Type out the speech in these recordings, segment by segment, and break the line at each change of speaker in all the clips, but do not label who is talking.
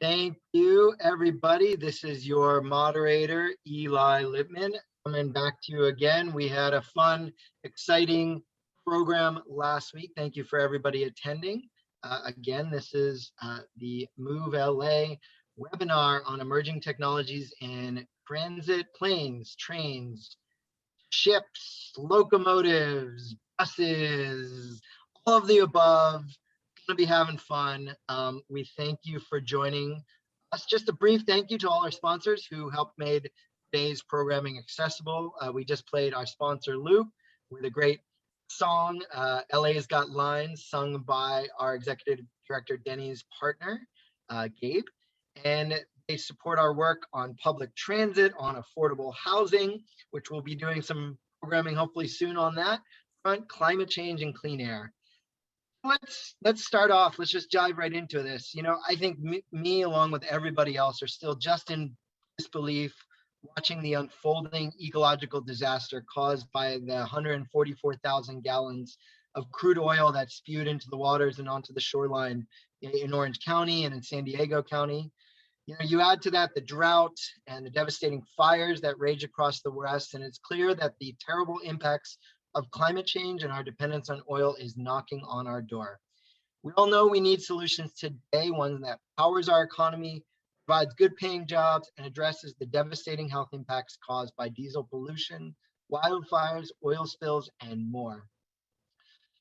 Thank you, everybody. This is your moderator, Eli Lippman, coming back to you again. We had a fun, exciting program last week. Thank you for everybody attending. Again, this is the Move LA webinar on emerging technologies in transit, planes, trains, ships, locomotives, buses, all of the above. Going to be having fun. We thank you for joining us. Just a brief thank you to all our sponsors who helped made today's programming accessible. We just played our sponsor Loop with a great song, LA's Got Lines, sung by our executive director Denny's partner, Gabe. And they support our work on public transit, on affordable housing, which we'll be doing some programming hopefully soon on that front, climate change and clean air. Let's start off. Let's just dive right into this. You know, I think me along with everybody else are still just in disbelief watching the unfolding ecological disaster caused by the 144,000 gallons of crude oil that spewed into the waters and onto the shoreline in Orange County and in San Diego County. You know, you add to that the drought and the devastating fires that rage across the West, and it's clear that the terrible impacts of climate change and our dependence on oil is knocking on our door. We all know we need solutions today, one that powers our economy, provides good paying jobs, and addresses the devastating health impacts caused by diesel pollution, wildfires, oil spills, and more.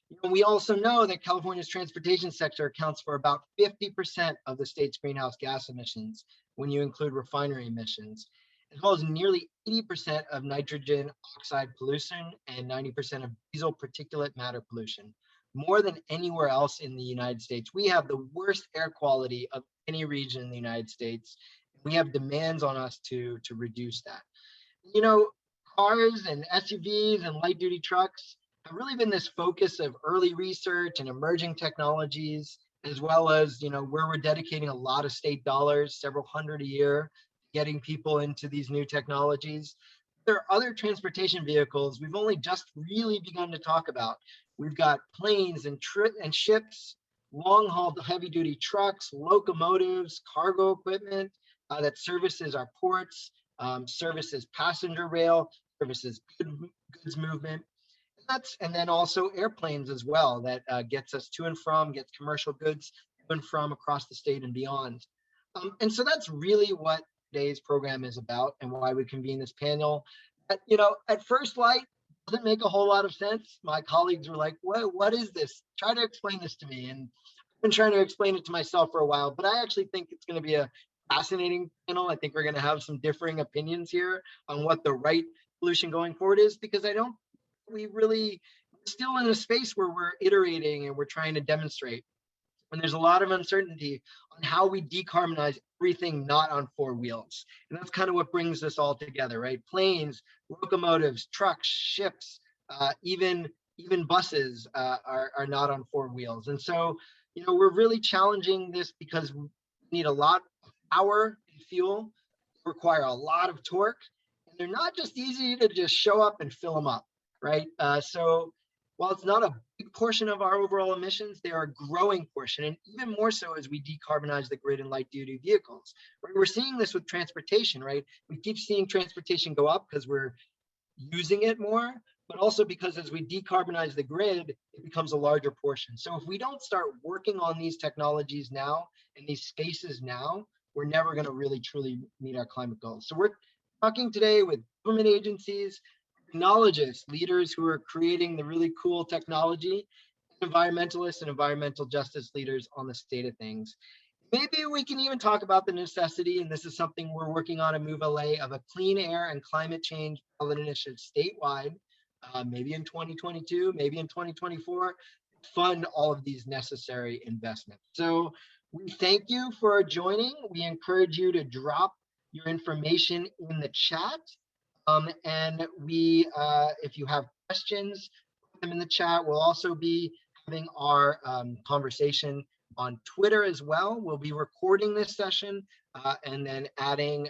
You know, we also know that California's transportation sector accounts for about 50% of the state's greenhouse gas emissions when you include refinery emissions, as well as nearly 80% of nitrogen oxide pollution and 90% of diesel particulate matter pollution. More than anywhere else in the United States. We have the worst air quality of any region in the United States. We have demands on us to reduce that. You know, cars and SUVs and light duty trucks have really been this focus of early research and emerging technologies, as well as, you know, where we're dedicating a lot of state dollars, several hundred a year, getting people into these new technologies. There are other transportation vehicles we've only just really begun to talk about. We've got planes and ships, long-haul heavy-duty trucks, locomotives, cargo equipment that services our ports, services passenger rail, services goods movement. And then also airplanes as well that gets us to and from, gets commercial goods to and from across the state and beyond. And so that's really what today's program is about and why we convene this panel. You know, at first light, doesn't make a whole lot of sense. My colleagues were like, what is this? Try to explain this to me. And I've been trying to explain it to myself for a while, but I actually think it's going to be a fascinating panel. I think we're going to have some differing opinions here on what the right solution going forward is, because we're still in a space where we're iterating and we're trying to demonstrate. And there's a lot of uncertainty on how we decarbonize everything not on four wheels. And that's kind of what brings us all together, right? Planes, locomotives, trucks, ships, even buses are not on four wheels. And so, you know, we're really challenging this because we need a lot of power and fuel, require a lot of torque, and they're not just easy to just show up and fill them up, right? So while it's not a big portion of our overall emissions, they are a growing portion, and even more so as we decarbonize the grid and light duty vehicles. Right? We're seeing this with transportation, right? We keep seeing transportation go up because we're using it more, but also because as we decarbonize the grid, it becomes a larger portion. So if we don't start working on these technologies now and these spaces now, we're never going to really truly meet our climate goals. So we're talking today with government agencies, technologists, leaders who are creating the really cool technology, environmentalists and environmental justice leaders on the state of things. Maybe we can even talk about the necessity, and this is something we're working on at Move LA, of a clean air and climate change ballot initiative statewide, maybe in 2022, maybe in 2024, fund all of these necessary investments. So we thank you for joining. We encourage you to drop your information in the chat. And if you have questions, put them in the chat. We'll also be having our conversation on Twitter as well. We'll be recording this session and then adding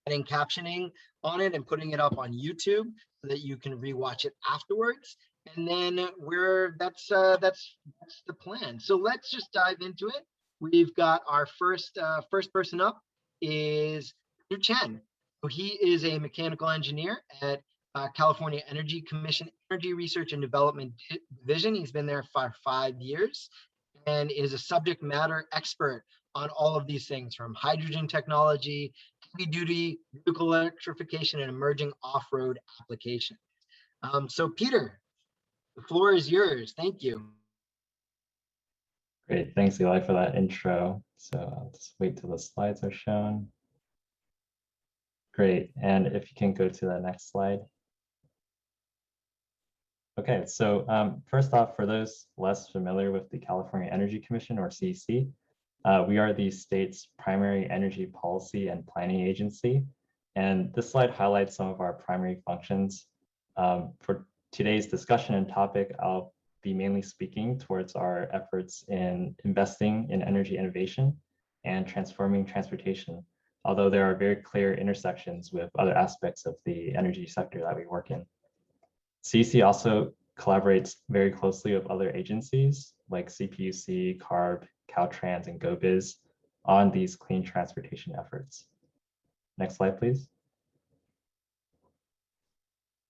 captioning on it and putting it up on YouTube so that you can rewatch it afterwards. And then that's the plan. So let's just dive into it. we've got our first person up is Chen. So he is a mechanical engineer at California Energy Commission Energy Research and Development Division. He's been there for 5 years and is a subject matter expert on all of these things, from hydrogen technology, heavy-duty vehicle electrification, and emerging off-road applications. So Peter, the floor is yours. Thank you.
Great, thanks Eli for that intro. So I'll just wait till the slides are shown. Great, and if you can go to the next slide. Okay, so first off, for those less familiar with the California Energy Commission, or CEC, we are the state's primary energy policy and planning agency. And this slide highlights some of our primary functions. For today's discussion and topic, I'll be mainly speaking towards our efforts in investing in energy innovation and transforming transportation, although there are very clear intersections with other aspects of the energy sector that we work in. CEC also collaborates very closely with other agencies like CPUC, CARB, Caltrans, and GoBiz on these clean transportation efforts. Next slide, please.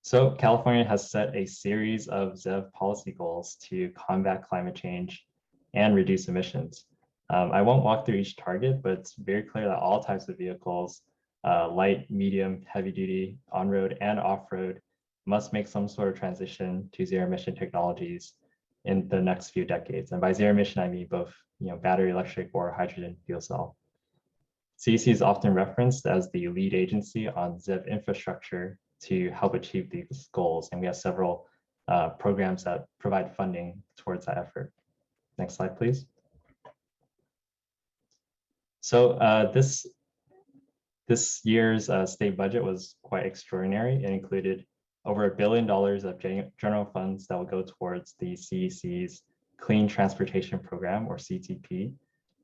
So California has set a series of ZEV policy goals to combat climate change and reduce emissions. I won't walk through each target, but it's very clear that all types of vehicles, light, medium, heavy duty, on-road and off-road, must make some sort of transition to zero-emission technologies in the next few decades. And by zero-emission, I mean both battery electric or hydrogen fuel cell. CEC is often referenced as the lead agency on ZEV infrastructure to help achieve these goals. And we have several programs that provide funding towards that effort. Next slide, please. So this year's state budget was quite extraordinary. It included over $1 billion of general funds that will go towards the CEC's Clean Transportation Program, or CTP,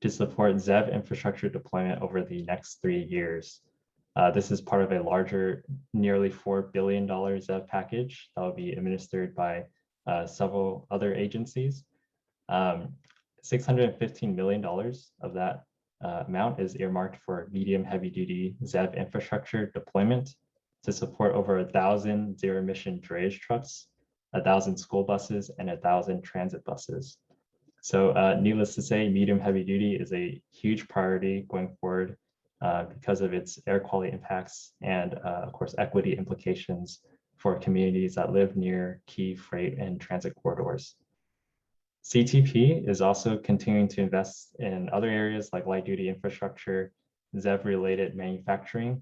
to support ZEV infrastructure deployment over the next 3 years. This is part of a larger, nearly $4 billion ZEV package that will be administered by several other agencies. $615 million of that amount is earmarked for medium heavy duty ZEV infrastructure deployment to support over 1,000 zero-emission drayage trucks, 1,000 school buses, and 1,000 transit buses. So needless to say, medium heavy duty is a huge priority going forward because of its air quality impacts and of course equity implications for communities that live near key freight and transit corridors. CTP is also continuing to invest in other areas like light duty infrastructure, ZEV related manufacturing,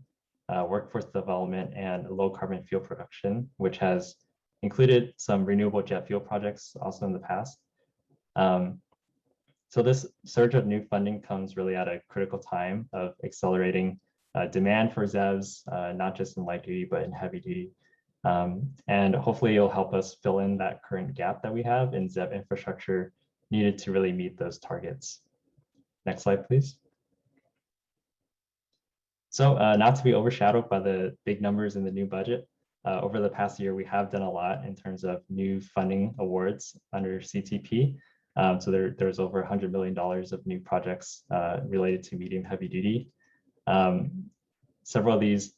workforce development, and low carbon fuel production, which has included some renewable jet fuel projects also in the past. So this surge of new funding comes really at a critical time of accelerating demand for ZEVs, not just in light duty, but in heavy duty. And hopefully it'll help us fill in that current gap that we have in ZEV infrastructure needed to really meet those targets. Next slide, please. So not to be overshadowed by the big numbers in the new budget, over the past year, we have done a lot in terms of new funding awards under CTP. So there's over $100 million of new projects related to medium heavy duty. Several of these,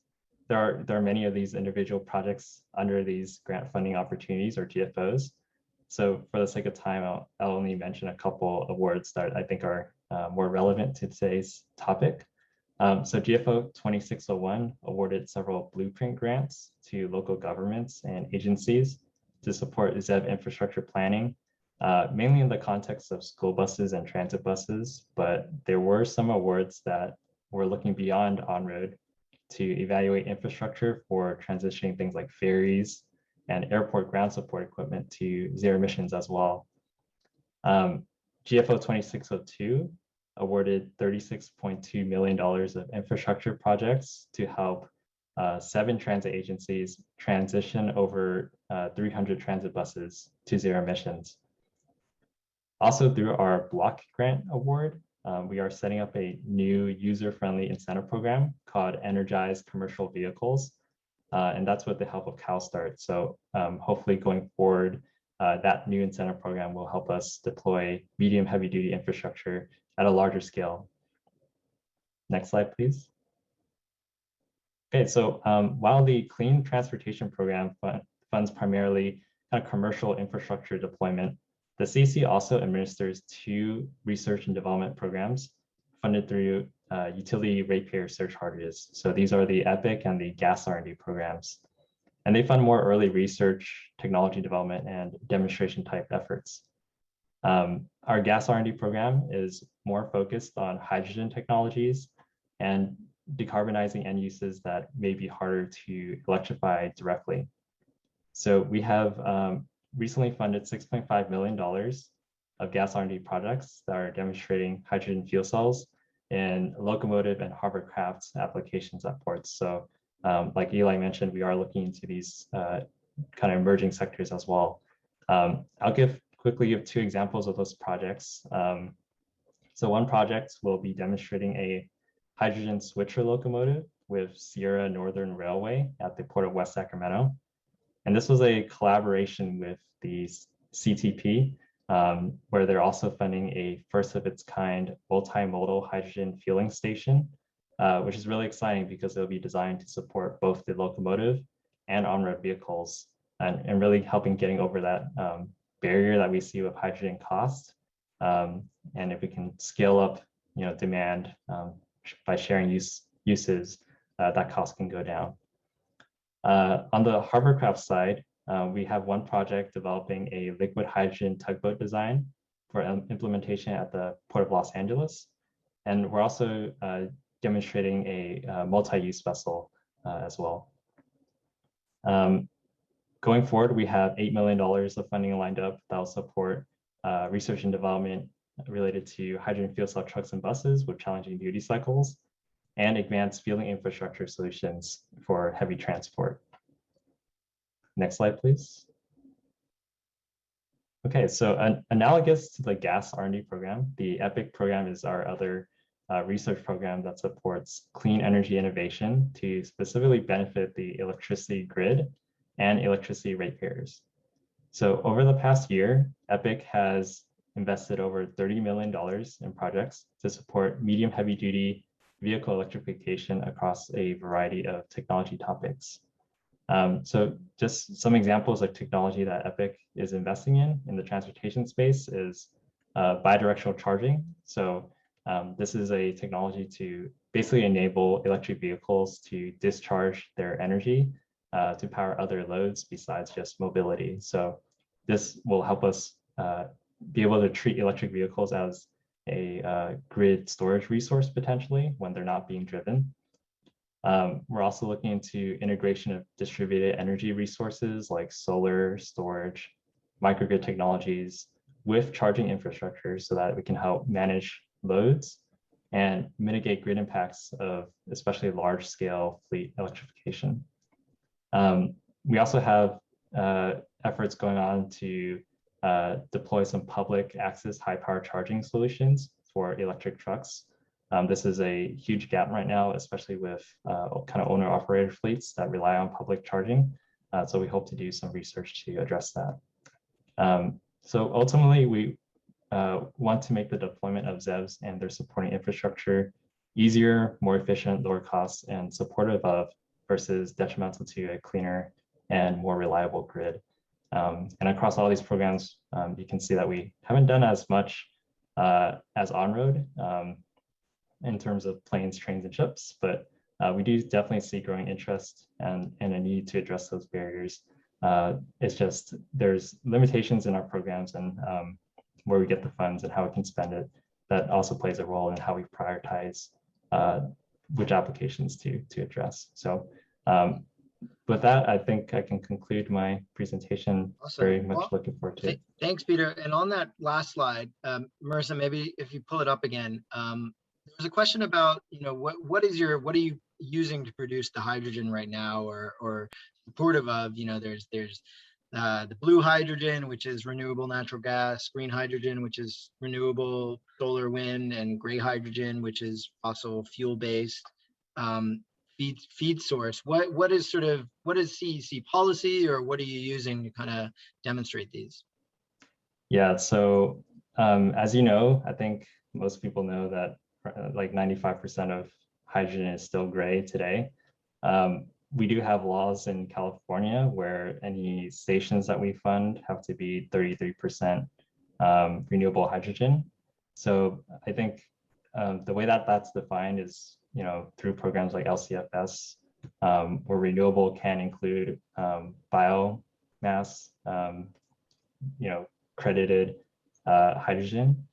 there are many of these individual projects under these grant funding opportunities, or GFOs. So for the sake of time, I'll only mention a couple awards that I think are more relevant to today's topic. So GFO 2601 awarded several blueprint grants to local governments and agencies to support ZEV infrastructure planning, mainly in the context of school buses and transit buses, but there were some awards that were looking beyond on-road to evaluate infrastructure for transitioning things like ferries and airport ground support equipment to zero emissions as well. GFO 2602 awarded $36.2 million of infrastructure projects to help 7 transit agencies transition over 300 transit buses to zero emissions. Also, through our block grant award, we are setting up a new user-friendly incentive program called Energize Commercial Vehicles, and that's with the help of CalSTART. So hopefully going forward, that new incentive program will help us deploy medium heavy duty infrastructure at a larger scale. Next slide, please. Okay, so while the Clean Transportation Program funds primarily kind of commercial infrastructure deployment, the CC also administers 2 research and development programs funded through utility ratepayer surcharges. So these are the EPIC and the gas R&D programs. And they fund more early research, technology development, and demonstration type efforts. Our gas R&D program is more focused on hydrogen technologies and decarbonizing end uses that may be harder to electrify directly. So we have recently funded $6.5 million of gas R&D projects that are demonstrating hydrogen fuel cells in locomotive and Harborcraft applications at ports. So like Eli mentioned, we are looking into these kind of emerging sectors as well. I'll quickly give 2 examples of those projects. So one project will be demonstrating a hydrogen switcher locomotive with Sierra Northern Railway at the Port of West Sacramento. And this was a collaboration with the CTP, where they're also funding a first of its kind multimodal hydrogen fueling station, which is really exciting because it'll be designed to support both the locomotive and on-road vehicles and really helping getting over that barrier that we see with hydrogen cost. And if we can scale up, demand by sharing uses, that cost can go down. On the Harborcraft side, we have one project developing a liquid hydrogen tugboat design for implementation at the Port of Los Angeles. And we're also demonstrating a multi-use vessel as well. Going forward, we have $8 million of funding lined up that will support research and development related to hydrogen fuel cell trucks and buses with challenging duty cycles and advanced fueling infrastructure solutions for heavy transport. Next slide, please. Okay, so analogous to the gas R&D program, the EPIC program is our other research program that supports clean energy innovation to specifically benefit the electricity grid and electricity ratepayers. So over the past year, EPIC has invested over $30 million in projects to support medium heavy duty vehicle electrification across a variety of technology topics. So just some examples of technology that EPIC is investing in the transportation space is bi-directional charging. So this is a technology to basically enable electric vehicles to discharge their energy to power other loads besides just mobility. So this will help us be able to treat electric vehicles as a grid storage resource potentially when they're not being driven. We're also looking into integration of distributed energy resources like solar, storage, microgrid technologies with charging infrastructure so that we can help manage loads and mitigate grid impacts of especially large scale fleet electrification. We also have efforts going on to deploy some public access high power charging solutions for electric trucks. This is a huge gap right now, especially with kind of owner operator fleets that rely on public charging. So we hope to do some research to address that. So ultimately, we want to make the deployment of ZEVs and their supporting infrastructure easier, more efficient, lower cost, and supportive of versus detrimental to a cleaner and more reliable grid. And across all these programs, you can see that we haven't done as much as on-road in terms of planes, trains, and ships, but we do definitely see growing interest and a need to address those barriers. It's just there's limitations in our programs and where we get the funds and how we can spend it. That also plays a role in how we prioritize which applications to address. So with that, I think I can conclude my presentation. Awesome. Very much looking forward to it.
Thanks, Peter. And on that last slide, Marissa, maybe if you pull it up again, there's a question about, what are you using to produce the hydrogen right now or supportive of, there's the blue hydrogen, which is renewable natural gas, green hydrogen, which is renewable solar, wind, and gray hydrogen, which is fossil fuel based. feed source. What is CEC policy, or what are you using to kind of demonstrate these?
Yeah, so as you know, I think most people know that like 95% of hydrogen is still gray today. We do have laws in California where any stations that we fund have to be 33% renewable hydrogen. So I think the way that that's defined is, through programs like LCFS, where renewable can include biomass, credited hydrogen,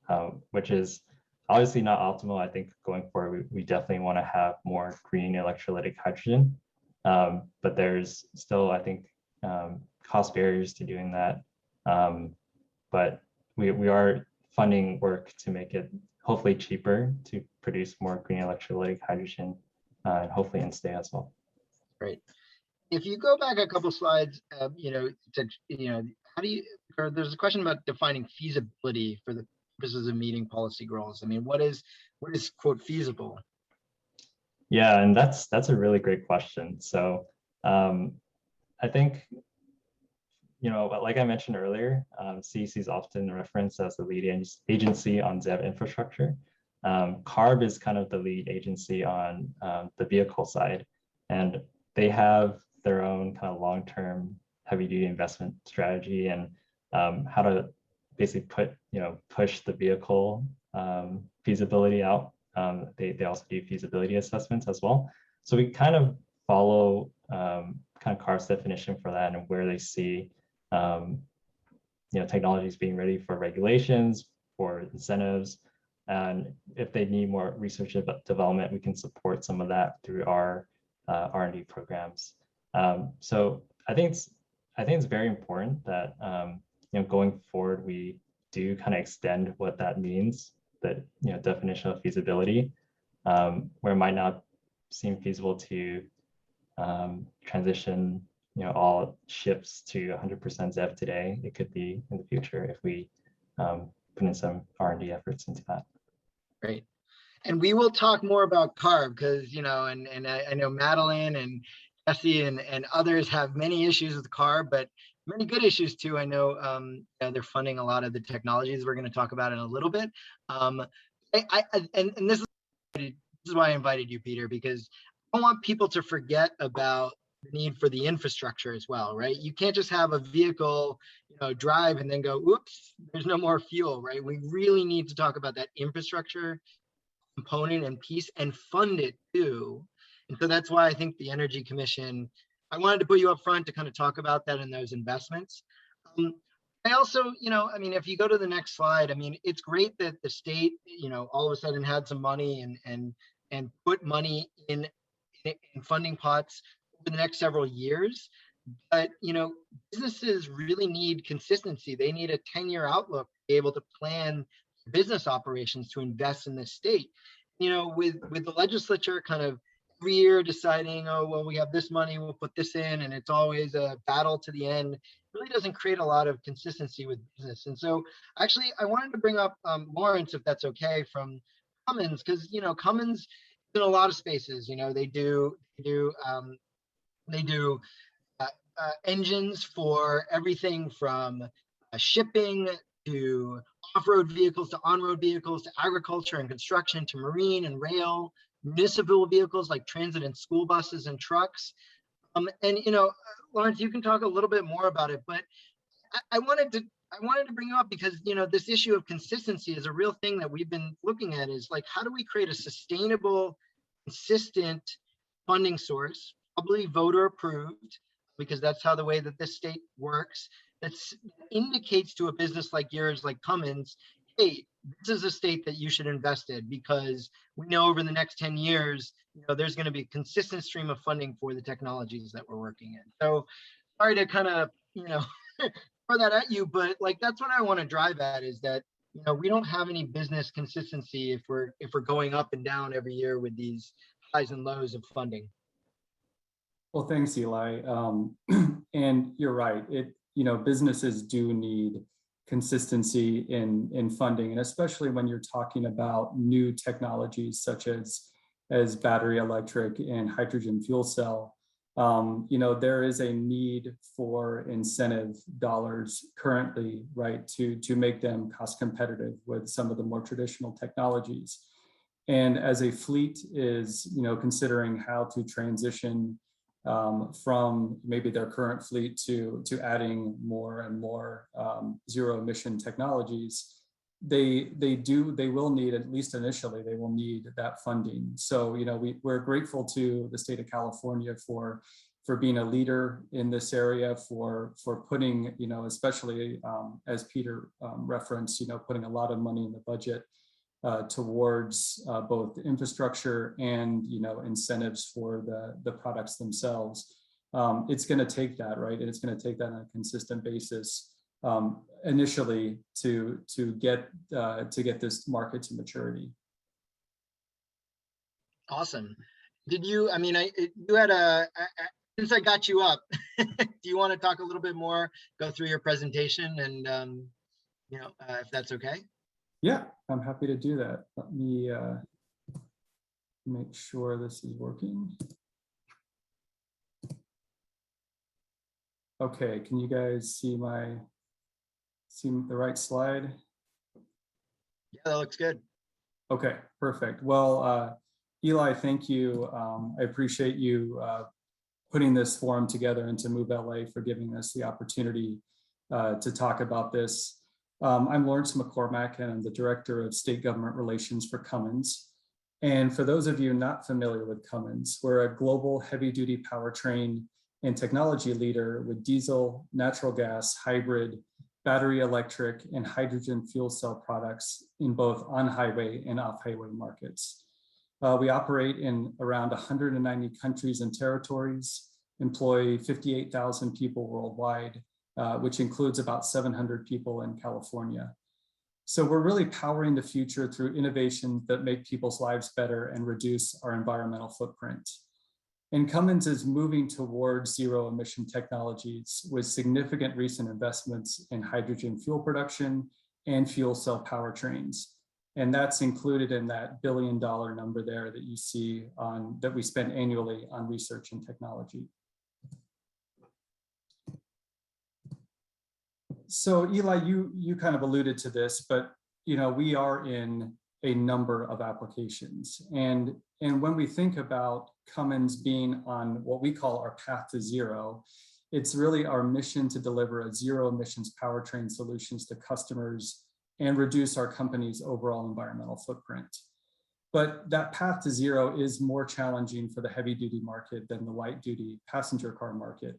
which is obviously not optimal. I think going forward, we definitely want to have more green electrolytic hydrogen. But there's still, I think, cost barriers to doing that. But we are funding work to make it hopefully cheaper to produce more green electrolytic hydrogen, and hopefully in state as well.
Great. If you go back a couple slides, how do you, or there's a question about defining feasibility for the purposes of meeting policy goals. I mean, what is quote feasible?
Yeah, and that's a really great question. So I think, like I mentioned earlier, CEC is often referenced as the lead agency on ZEV infrastructure. CARB is kind of the lead agency on the vehicle side, and they have their own kind of long-term heavy-duty investment strategy and how to basically push the vehicle feasibility out. They also do feasibility assessments as well. So we kind of follow kind of CARB's definition for that and where they see technologies being ready for regulations, for incentives, and if they need more research development, we can support some of that through our R&D programs. So I think it's very important that going forward we do kind of extend what that means, the definition of feasibility, where it might not seem feasible to transition all ships to 100% ZEV today. It could be in the future if we put in some R&D efforts into that.
Great. And we will talk more about CARB because, and I know Madeline and Jesse and others have many issues with CARB, but many good issues too. I know they're funding a lot of the technologies we're going to talk about in a little bit. And this is why I invited you, Peter, because I don't want people to forget about the need for the infrastructure as well, right? You can't just have a vehicle, drive and then go, oops, there's no more fuel, right? We really need to talk about that infrastructure component and piece and fund it too. And so that's why I think the Energy Commission, I wanted to put you up front to kind of talk about that and those investments. I also, if you go to the next slide, it's great that the state, all of a sudden had some money and put money in funding pots over the next several years. But, businesses really need consistency. They need a 10-year outlook to be able to plan business operations to invest in this state. With the legislature kind of every year deciding, oh, well, we have this money, we'll put this in, and it's always a battle to the end, really doesn't create a lot of consistency with business. And so actually, I wanted to bring up Lawrence, if that's okay, from Cummins, because, Cummins in a lot of spaces, they do engines for everything from shipping to off-road vehicles to on-road vehicles to agriculture and construction to marine and rail, municipal vehicles like transit and school buses and trucks. Lawrence, you can talk a little bit more about it, but I wanted to bring you up because, this issue of consistency is a real thing that we've been looking at, is like, how do we create a sustainable, consistent funding source, probably voter approved, because that's how the way that this state works, that indicates to a business like yours, like Cummins, hey, this is a state that you should invest in, because we know over the next 10 years, there's going to be a consistent stream of funding for the technologies that we're working in. So sorry to kind of, throw that at you, but like, that's what I want to drive at, is that, we don't have any business consistency if we're going up and down every year with these highs and lows of funding.
Well, thanks, Eli. And you're right. Businesses do need consistency in funding, and especially when you're talking about new technologies such as as battery electric and hydrogen fuel cell, there is a need for incentive dollars currently, right, to make them cost competitive with some of the more traditional technologies. And as a fleet is, considering how to transition from maybe their current fleet to adding more and more zero emission technologies, they will need, at least initially, they will need that funding. So, we're grateful to the state of California for being a leader in this area, for putting, especially as Peter referenced, putting a lot of money in the budget towards both infrastructure and incentives for the products themselves. It's going to take that, right? And it's going to take that on a consistent basis initially to get this market to maturity.
Awesome. Did you? I mean, you had since I got you up. Do you want to talk a little bit more? Go through your presentation, and if that's okay.
Yeah, I'm happy to do that. Let me make sure this is working. Okay, can you guys see the right slide?
Yeah, that looks good.
Okay, perfect. Well, Eli, thank you. I appreciate you putting this forum together, and to Move LA for giving us the opportunity to talk about this. I'm Lawrence McCormack, and I'm the Director of State Government Relations for Cummins. And for those of you not familiar with Cummins, we're a global heavy-duty powertrain and technology leader with diesel, natural gas, hybrid, battery electric, and hydrogen fuel cell products in both on-highway and off-highway markets. We operate in around 190 countries and territories, employ 58,000 people worldwide, which includes about 700 people in California. So we're really powering the future through innovations that make people's lives better and reduce our environmental footprint. And Cummins is moving towards zero emission technologies with significant recent investments in hydrogen fuel production and fuel cell powertrains. And that's included in that $1 billion number there that you see that we spend annually on research and technology. So Eli, you kind of alluded to this, but we are in a number of applications. And when we think about Cummins being on what we call our path to zero, it's really our mission to deliver a zero emissions powertrain solutions to customers and reduce our company's overall environmental footprint. But that path to zero is more challenging for the heavy duty market than the light duty passenger car market.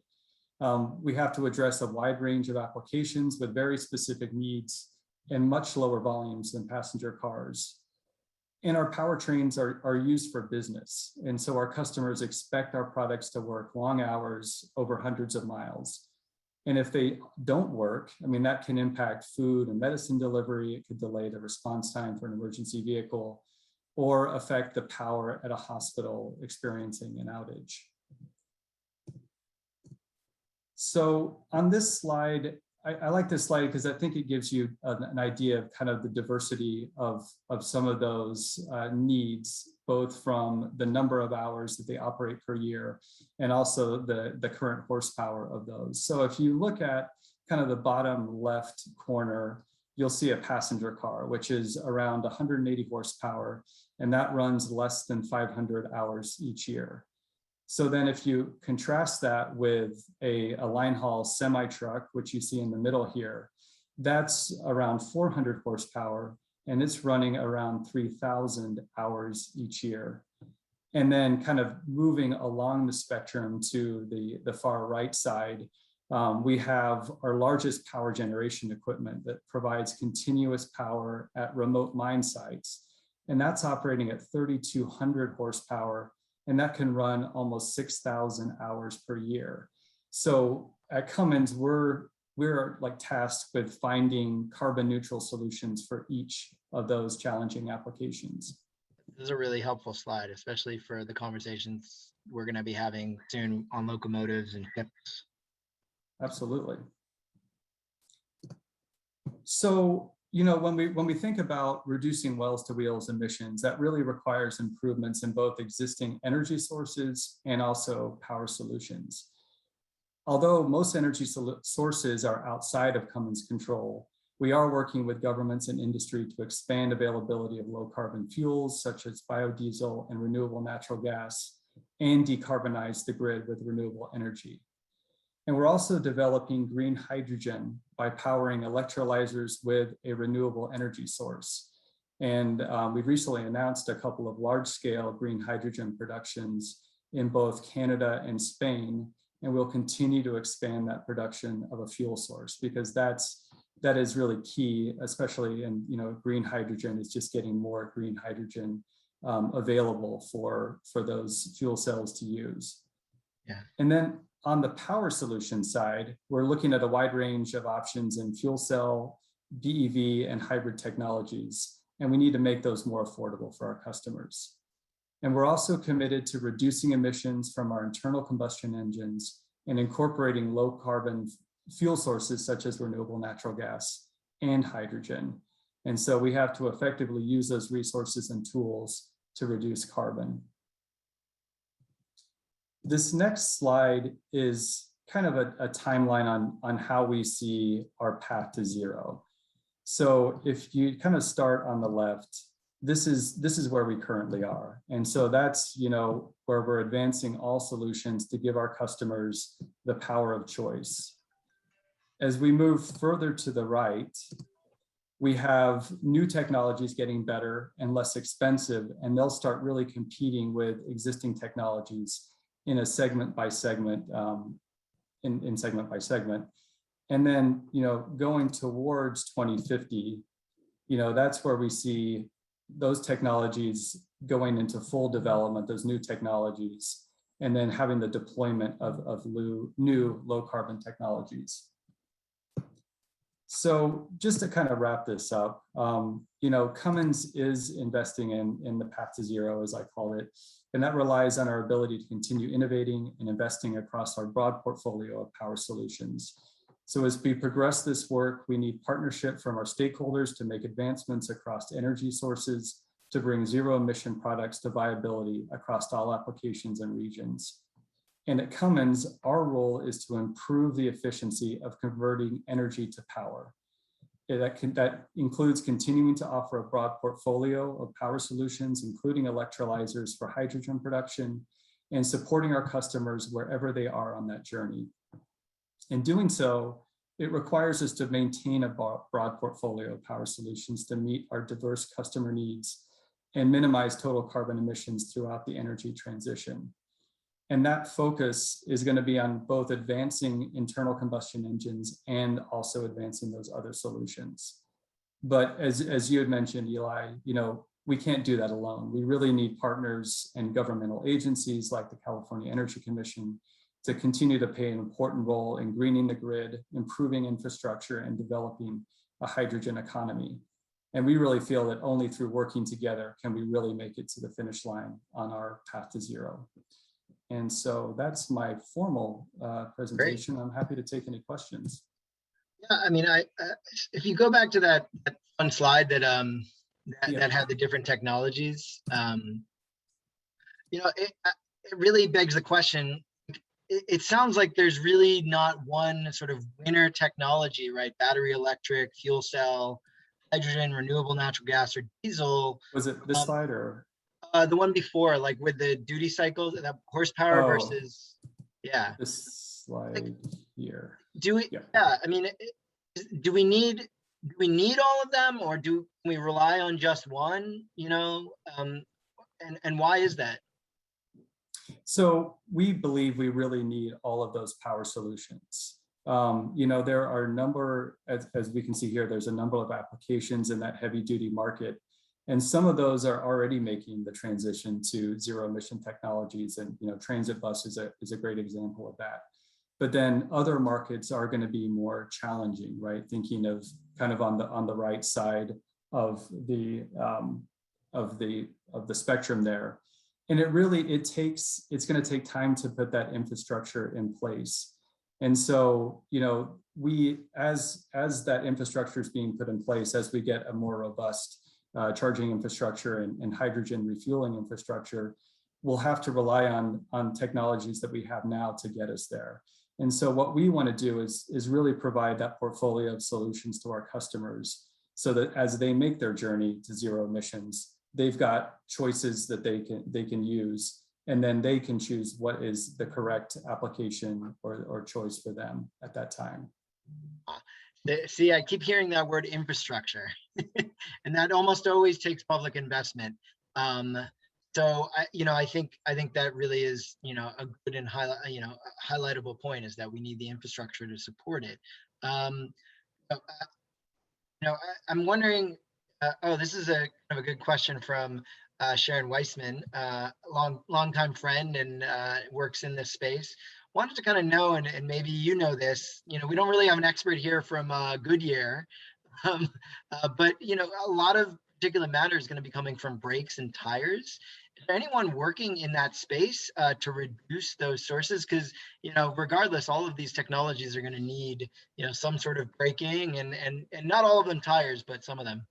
We have to address a wide range of applications with very specific needs and much lower volumes than passenger cars. And our powertrains are used for business. And so our customers expect our products to work long hours over hundreds of miles. And if they don't work, that can impact food and medicine delivery. It could delay the response time for an emergency vehicle or affect the power at a hospital experiencing an outage. So on this slide, I like this slide because I think it gives you an idea of kind of the diversity of some of those needs, both from the number of hours that they operate per year and also the current horsepower of those. So if you look at kind of the bottom left corner, you'll see a passenger car, which is around 180 horsepower, and that runs less than 500 hours each year. So then if you contrast that with a line haul semi-truck, which you see in the middle here, that's around 400 horsepower, and it's running around 3,000 hours each year. And then kind of moving along the spectrum to the far right side, we have our largest power generation equipment that provides continuous power at remote mine sites. And that's operating at 3,200 horsepower, and that can run almost 6,000 hours per year. So at Cummins, we're like tasked with finding carbon neutral solutions for each of those challenging applications.
This is a really helpful slide, especially for the conversations we're going to be having soon on locomotives and ships.
Absolutely. So, when we think about reducing wells to wheels emissions, that really requires improvements in both existing energy sources and also power solutions. Although most energy sources are outside of Cummins' control, we are working with governments and industry to expand availability of low carbon fuels such as biodiesel and renewable natural gas, and decarbonize the grid with renewable energy. And we're also developing green hydrogen by powering electrolyzers with a renewable energy source. And we've recently announced a couple of large-scale green hydrogen productions in both Canada and Spain, and we'll continue to expand that production of a fuel source, because that is really key, especially in, green hydrogen is just getting more green hydrogen available for those fuel cells to use.
Yeah.
And then on the power solution side, we're looking at a wide range of options in fuel cell, BEV, and hybrid technologies, and we need to make those more affordable for our customers. And we're also committed to reducing emissions from our internal combustion engines and incorporating low carbon fuel sources such as renewable natural gas and hydrogen. And so we have to effectively use those resources and tools to reduce carbon. This next slide is kind of a timeline on how we see our path to zero. So if you kind of start on the left, this is where we currently are. And so that's, where we're advancing all solutions to give our customers the power of choice. As we move further to the right, we have new technologies getting better and less expensive, and they'll start really competing with existing technologies in a segment by segment, in segment by segment. And then, going towards 2050, that's where we see those technologies going into full development, those new technologies, and then having the deployment of new low carbon technologies. So just to kind of wrap this up, Cummins is investing in the path to zero, as I call it, and that relies on our ability to continue innovating and investing across our broad portfolio of power solutions. So as we progress this work, we need partnership from our stakeholders to make advancements across energy sources to bring zero emission products to viability across all applications and regions. And at Cummins, our role is to improve the efficiency of converting energy to power. That includes continuing to offer a broad portfolio of power solutions, including electrolyzers for hydrogen production, and supporting our customers wherever they are on that journey. In doing so, it requires us to maintain a broad portfolio of power solutions to meet our diverse customer needs and minimize total carbon emissions throughout the energy transition. And that focus is going to be on both advancing internal combustion engines and also advancing those other solutions. But as you had mentioned, Eli, we can't do that alone. We really need partners and governmental agencies like the California Energy Commission to continue to play an important role in greening the grid, improving infrastructure, and developing a hydrogen economy. And we really feel that only through working together can we really make it to the finish line on our path to zero. And so that's my formal presentation. Great. I'm happy to take any questions.
Yeah, I mean, if you go back to that one slide that that had the different technologies, it really begs the question. It sounds like there's really not one sort of winner technology, right? Battery electric, fuel cell, hydrogen, renewable natural gas, or diesel.
Was it this slide or?
The one before, like with the duty cycles, that horsepower versus,
this slide here.
Do we? Yeah, I mean, do we need all of them, or do we rely on just one? And why is that?
So we believe we really need all of those power solutions. There are a number, as we can see here, there's a number of applications in that heavy duty market. And some of those are already making the transition to zero emission technologies, and transit bus is a great example of that. But then other markets are going to be more challenging, right? Thinking of kind of on the right side of the spectrum there. And it's going to take time to put that infrastructure in place. And so, we, as that infrastructure is being put in place, as we get a more robust charging infrastructure and hydrogen refueling infrastructure, we'll have to rely on technologies that we have now to get us there. And so what we want to do is really provide that portfolio of solutions to our customers so that as they make their journey to zero emissions, they've got choices that they can use, and then they can choose what is the correct application or choice for them at that time.
See, I keep hearing that word infrastructure, and that almost always takes public investment. So I think that really is, a good and highlightable point, is that we need the infrastructure to support it. I'm wondering. This is a kind of a good question from Sharon Weissman, longtime friend and works in this space. Wanted to kind of know, and maybe this. We don't really have an expert here from Goodyear, but a lot of particulate matter is going to be coming from brakes and tires. Is there anyone working in that space to reduce those sources? Because regardless, all of these technologies are going to need some sort of braking, and not all of them tires, but some of them.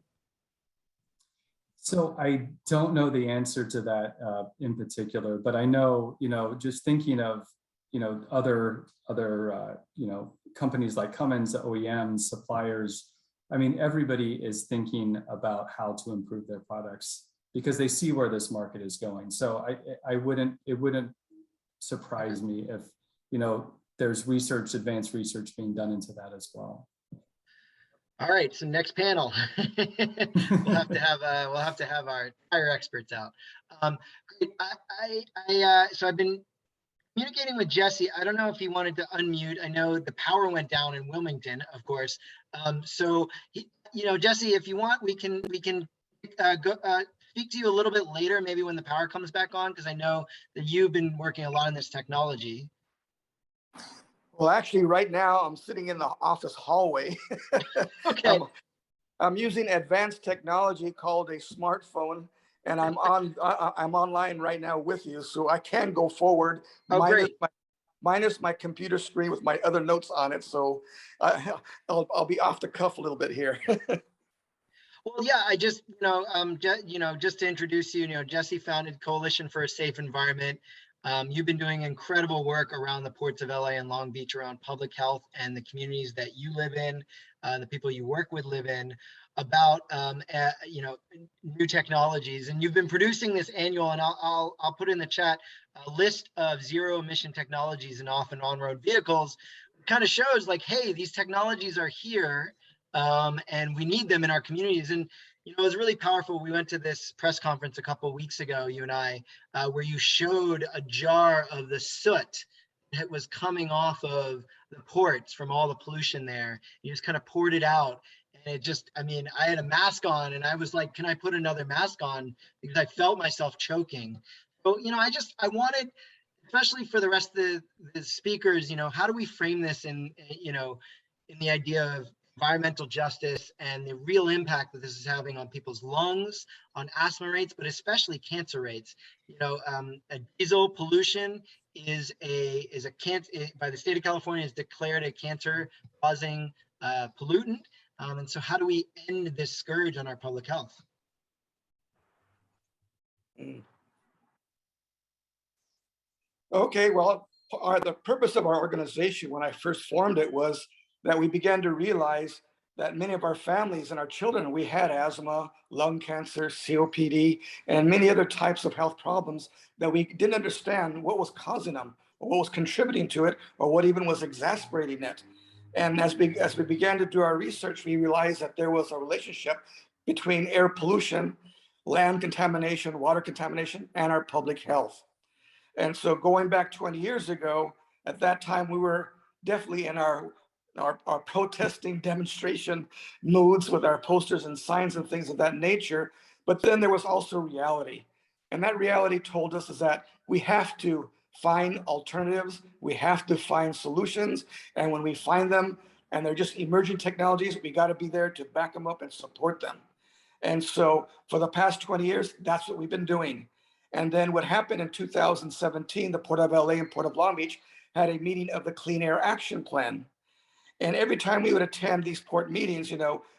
So I don't know the answer to that in particular, but I know, just thinking of, other companies like Cummins, OEMs, suppliers. I mean, everybody is thinking about how to improve their products because they see where this market is going. So it wouldn't surprise me if, there's advanced research being done into that as well.
All right, so next panel, we'll have to have our tire experts out. Great. So I've been communicating with Jesse. I don't know if he wanted to unmute. I know the power went down in Wilmington, of course. So Jesse, if you want, we can go speak to you a little bit later, maybe when the power comes back on, because I know that you've been working a lot in this technology.
Well, actually, right now I'm sitting in the office hallway.
Okay.
I'm using advanced technology called a smartphone, and I'm online right now with you, so I can go forward.
Oh, great.
Minus my computer screen with my other notes on it, so I'll be off the cuff a little bit here.
Well, yeah, I just just to introduce you, Jesse founded Coalition for a Safe Environment. You've been doing incredible work around the ports of LA and Long Beach around public health and the communities that you live in, the people you work with live in, about new technologies. And you've been producing this annual, and I'll put in the chat a list of zero emission technologies in off and on road vehicles. It kind of shows like, hey, these technologies are here, and we need them in our communities. And it was really powerful. We went to this press conference a couple of weeks ago, you and I, where you showed a jar of the soot that was coming off of the ports from all the pollution there. You just kind of poured it out. And it just, I had a mask on and I was like, can I put another mask on? Because I felt myself choking. So, I wanted, especially for the rest of the speakers, how do we frame this in the idea of environmental justice and the real impact that this is having on people's lungs, on asthma rates, but especially cancer rates. Diesel pollution is a cancer, by the state of California, is declared a cancer-causing pollutant. And so, how do we end this scourge on our public health?
Okay, well, the purpose of our organization when I first formed it was that we began to realize that many of our families and our children, we had asthma, lung cancer, COPD, and many other types of health problems that we didn't understand what was causing them, or what was contributing to it, or what even was exacerbating it. And as we began to do our research, we realized that there was a relationship between air pollution, land contamination, water contamination, and our public health. And so going back 20 years ago, at that time, we were definitely in our protesting demonstration moods with our posters and signs and things of that nature. But then there was also reality. And that reality told us is that we have to find alternatives. We have to find solutions. And when we find them and they're just emerging technologies, we got to be there to back them up and support them. And so for the past 20 years, that's what we've been doing. And then what happened in 2017, the Port of LA and Port of Long Beach had a meeting of the Clean Air Action Plan. And every time we would attend these port meetings,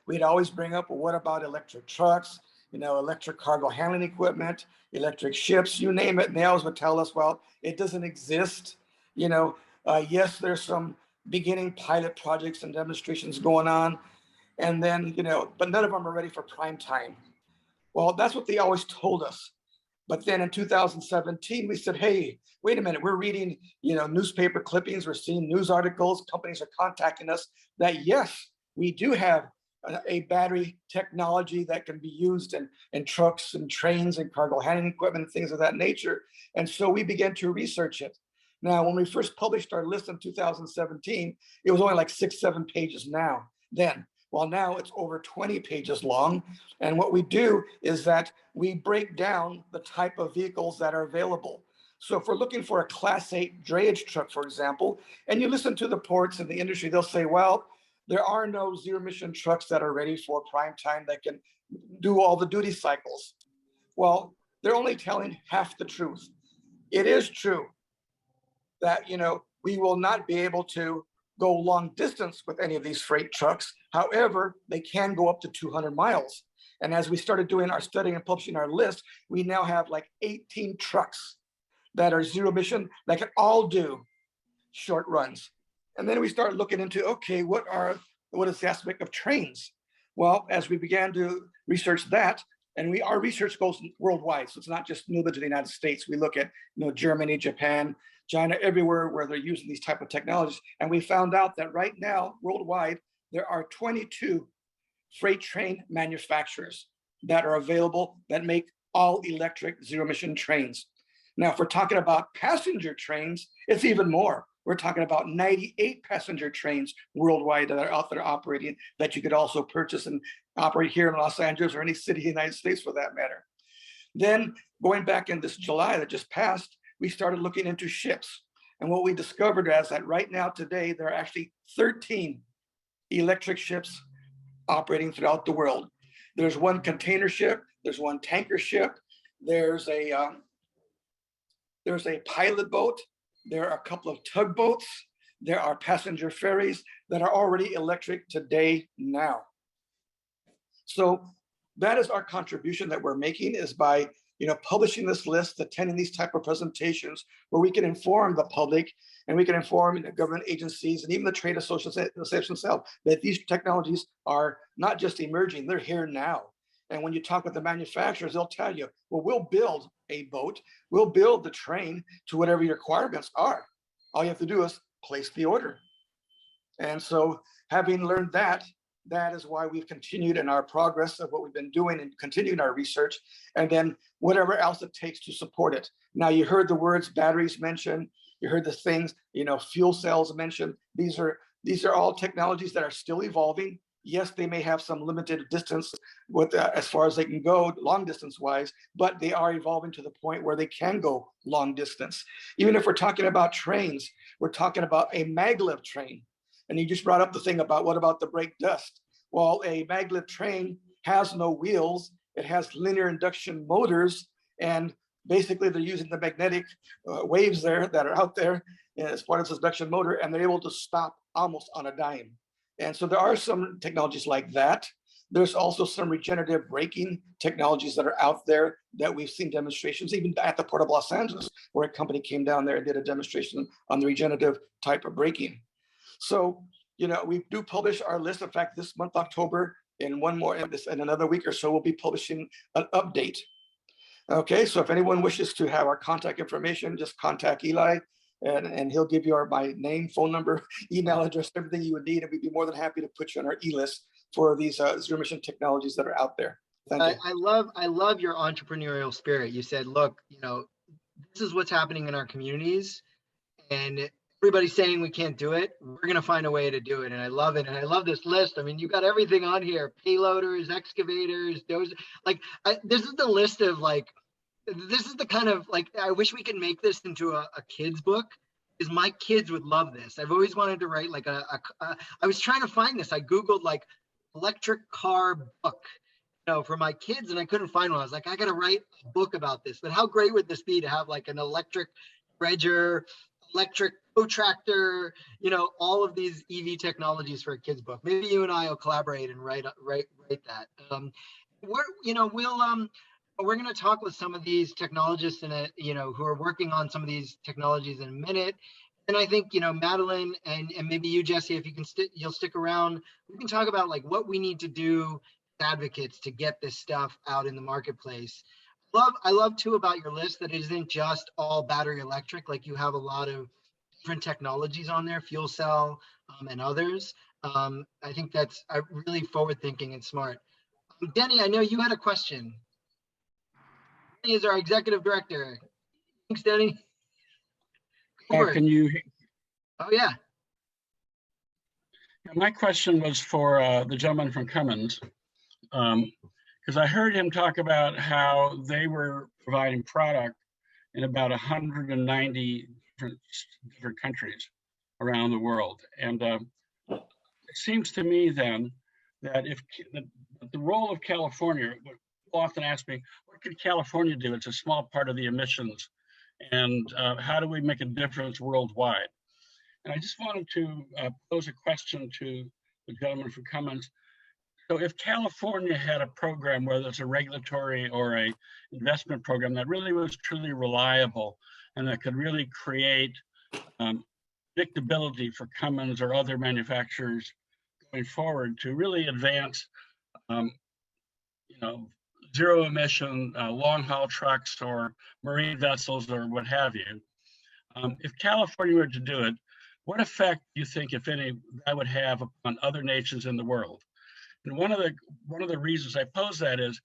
we'd always bring up, well, what about electric trucks, electric cargo handling equipment, electric ships, you name it. And they always would tell us, well, it doesn't exist. Yes, there's some beginning pilot projects and demonstrations going on. And then, but none of them are ready for prime time. Well, that's what they always told us. But then in 2017, we said, hey, wait a minute, we're reading, newspaper clippings, we're seeing news articles, companies are contacting us that yes, we do have a battery technology that can be used in trucks and trains and cargo handling equipment and things of that nature. And so we began to research it. Now, when we first published our list in 2017, it was only like 6-7 pages then. Well, now it's over 20 pages long. And what we do is that we break down the type of vehicles that are available. So if we're looking for a Class 8 drayage truck, for example, and you listen to the ports and the industry, they'll say, well, there are no zero-emission trucks that are ready for prime time that can do all the duty cycles. Well, they're only telling half the truth. It is true that, we will not be able to go long distance with any of these freight trucks. However, they can go up to 200 miles. And as we started doing our study and publishing our list, we now have like 18 trucks that are zero emission that can all do short runs. And then we started looking into, okay, what is the aspect of trains? Well, as we began to research that, and our research goes worldwide, so it's not just limited to the United States. We look at Germany, Japan, China, everywhere where they're using these type of technologies. And we found out that right now, worldwide, there are 22 freight train manufacturers that are available that make all electric zero emission trains. Now, if we're talking about passenger trains, it's even more. We're talking about 98 passenger trains worldwide that are out there operating that you could also purchase and operate here in Los Angeles or any city in the United States for that matter. Then going back in this July that just passed, we started looking into ships. And what we discovered is that right now today, there are actually 13 electric ships operating throughout the world. There's one container ship, there's one tanker ship, there's a pilot boat, there are a couple of tugboats, there are passenger ferries that are already electric today now. So that is our contribution that we're making, is by publishing this list, attending these type of presentations where we can inform the public and we can inform the government agencies and even the trade associations themselves that these technologies are not just emerging, they're here now. And when you talk with the manufacturers, they'll tell you, well, we'll build a boat, we'll build the train to whatever your requirements are. All you have to do is place the order. And so having learned that is why we've continued in our progress of what we've been doing and continuing our research, and then whatever else it takes to support it. Now, you heard the words batteries mentioned, you heard the things, fuel cells mentioned. These are all technologies that are still evolving. Yes, they may have some limited distance with as far as they can go long distance wise, but they are evolving to the point where they can go long distance. Even if we're talking about trains, we're talking about a maglev train. And you just brought up the thing about what about the brake dust? Well, a maglev train has no wheels. It has linear induction motors, and basically they're using the magnetic waves there that are out there as part of this induction motor, and they're able to stop almost on a dime. And so there are some technologies like that. There's also some regenerative braking technologies that are out there that we've seen demonstrations, even at the Port of Los Angeles, where a company came down there and did a demonstration on the regenerative type of braking. So, we do publish our list. In fact, this month, October, in another week or so, we'll be publishing an update. Okay, so if anyone wishes to have our contact information, just contact Eli, and he'll give you my name, phone number, email address, everything you would need, and we'd be more than happy to put you on our e-list for these zero emission technologies that are out there. Thank you.
I love your entrepreneurial spirit. You said, look, this is what's happening in our communities, and everybody's saying we can't do it. We're going to find a way to do it. And I love it. And I love this list. I mean, you got everything on here: payloaders, excavators, those, this is the list of this is the kind of I wish we could make this into a kid's book, because my kids would love this. I've always wanted to write I was trying to find this. I Googled electric car book, for my kids, and I couldn't find one. I was like, I got to write a book about this. But how great would this be to have an electric dredger, electric protractor, all of these EV technologies for a kid's book. Maybe you and I will collaborate and write that. We're going to talk with some of these technologists who are working on some of these technologies in a minute. And I think, Madeline and maybe you, Jesse, if you can you'll stick around, we can talk about like what we need to do as advocates to get this stuff out in the marketplace. I love too about your list that it isn't just all battery electric, like you have a lot of different technologies on there, fuel cell and others. I think that's really forward thinking and smart. Denny, I know you had a question. Denny is our executive director. Thanks, Denny.
Can you?
Oh, yeah.
My question was for the gentleman from Cummins, because I heard him talk about how they were providing product in about 190 different countries around the world. And it seems to me then that if the role of California, people often ask me, what could California do? It's a small part of the emissions. And how do we make a difference worldwide? And I just wanted to pose a question to the gentleman from Cummins. So if California had a program, whether it's a regulatory or a investment program that really was truly reliable and that could really create predictability for Cummins or other manufacturers going forward to really advance, zero emission long haul trucks or marine vessels or what have you. If California were to do it, what effect do you think, if any, that would have upon other nations in the world? And one of the reasons I pose that is,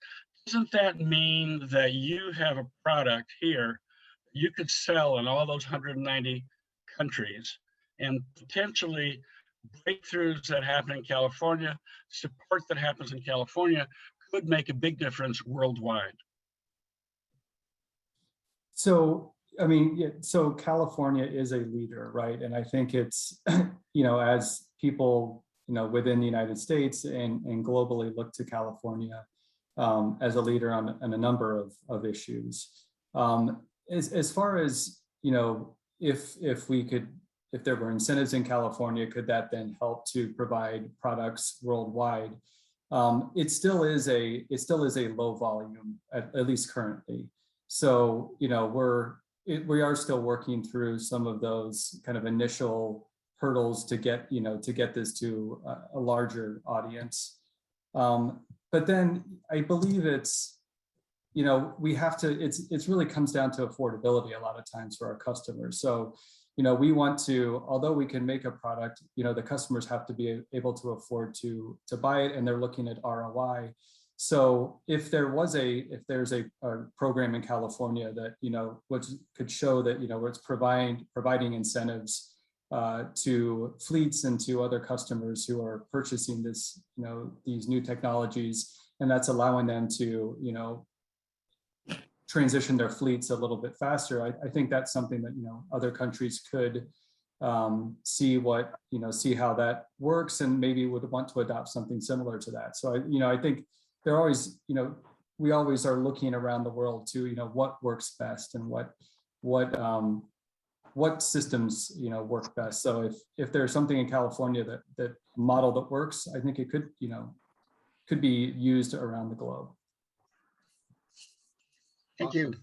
doesn't that mean that you have a product here you could sell in all those 190 countries, and potentially breakthroughs that happen in California, support that happens in California could make a big difference worldwide?
So, I mean, so California is a leader, right? And I think it's, as people, within the United States and globally look to California as a leader on a number of issues. As far as, if there were incentives in California, could that then help to provide products worldwide? It still is a low volume, at least currently. So, we are still working through some of those kind of initial hurdles to get this to a larger audience. But then I believe it's, we have to, it's really comes down to affordability a lot of times for our customers. So, we want to, although we can make a product, the customers have to be able to afford to buy it, and they're looking at ROI. So if there's a program in California that, which could show that, where it's providing incentives to fleets and to other customers who are purchasing this, these new technologies, and that's allowing them to, transition their fleets a little bit faster. I think that's something that, other countries could see how that works, and maybe would want to adopt something similar to that. So I think they're always, we always are looking around the world to, what works best and what systems, work best. So if there's something in California that model that works, I think it could be used around the globe.
Thank you.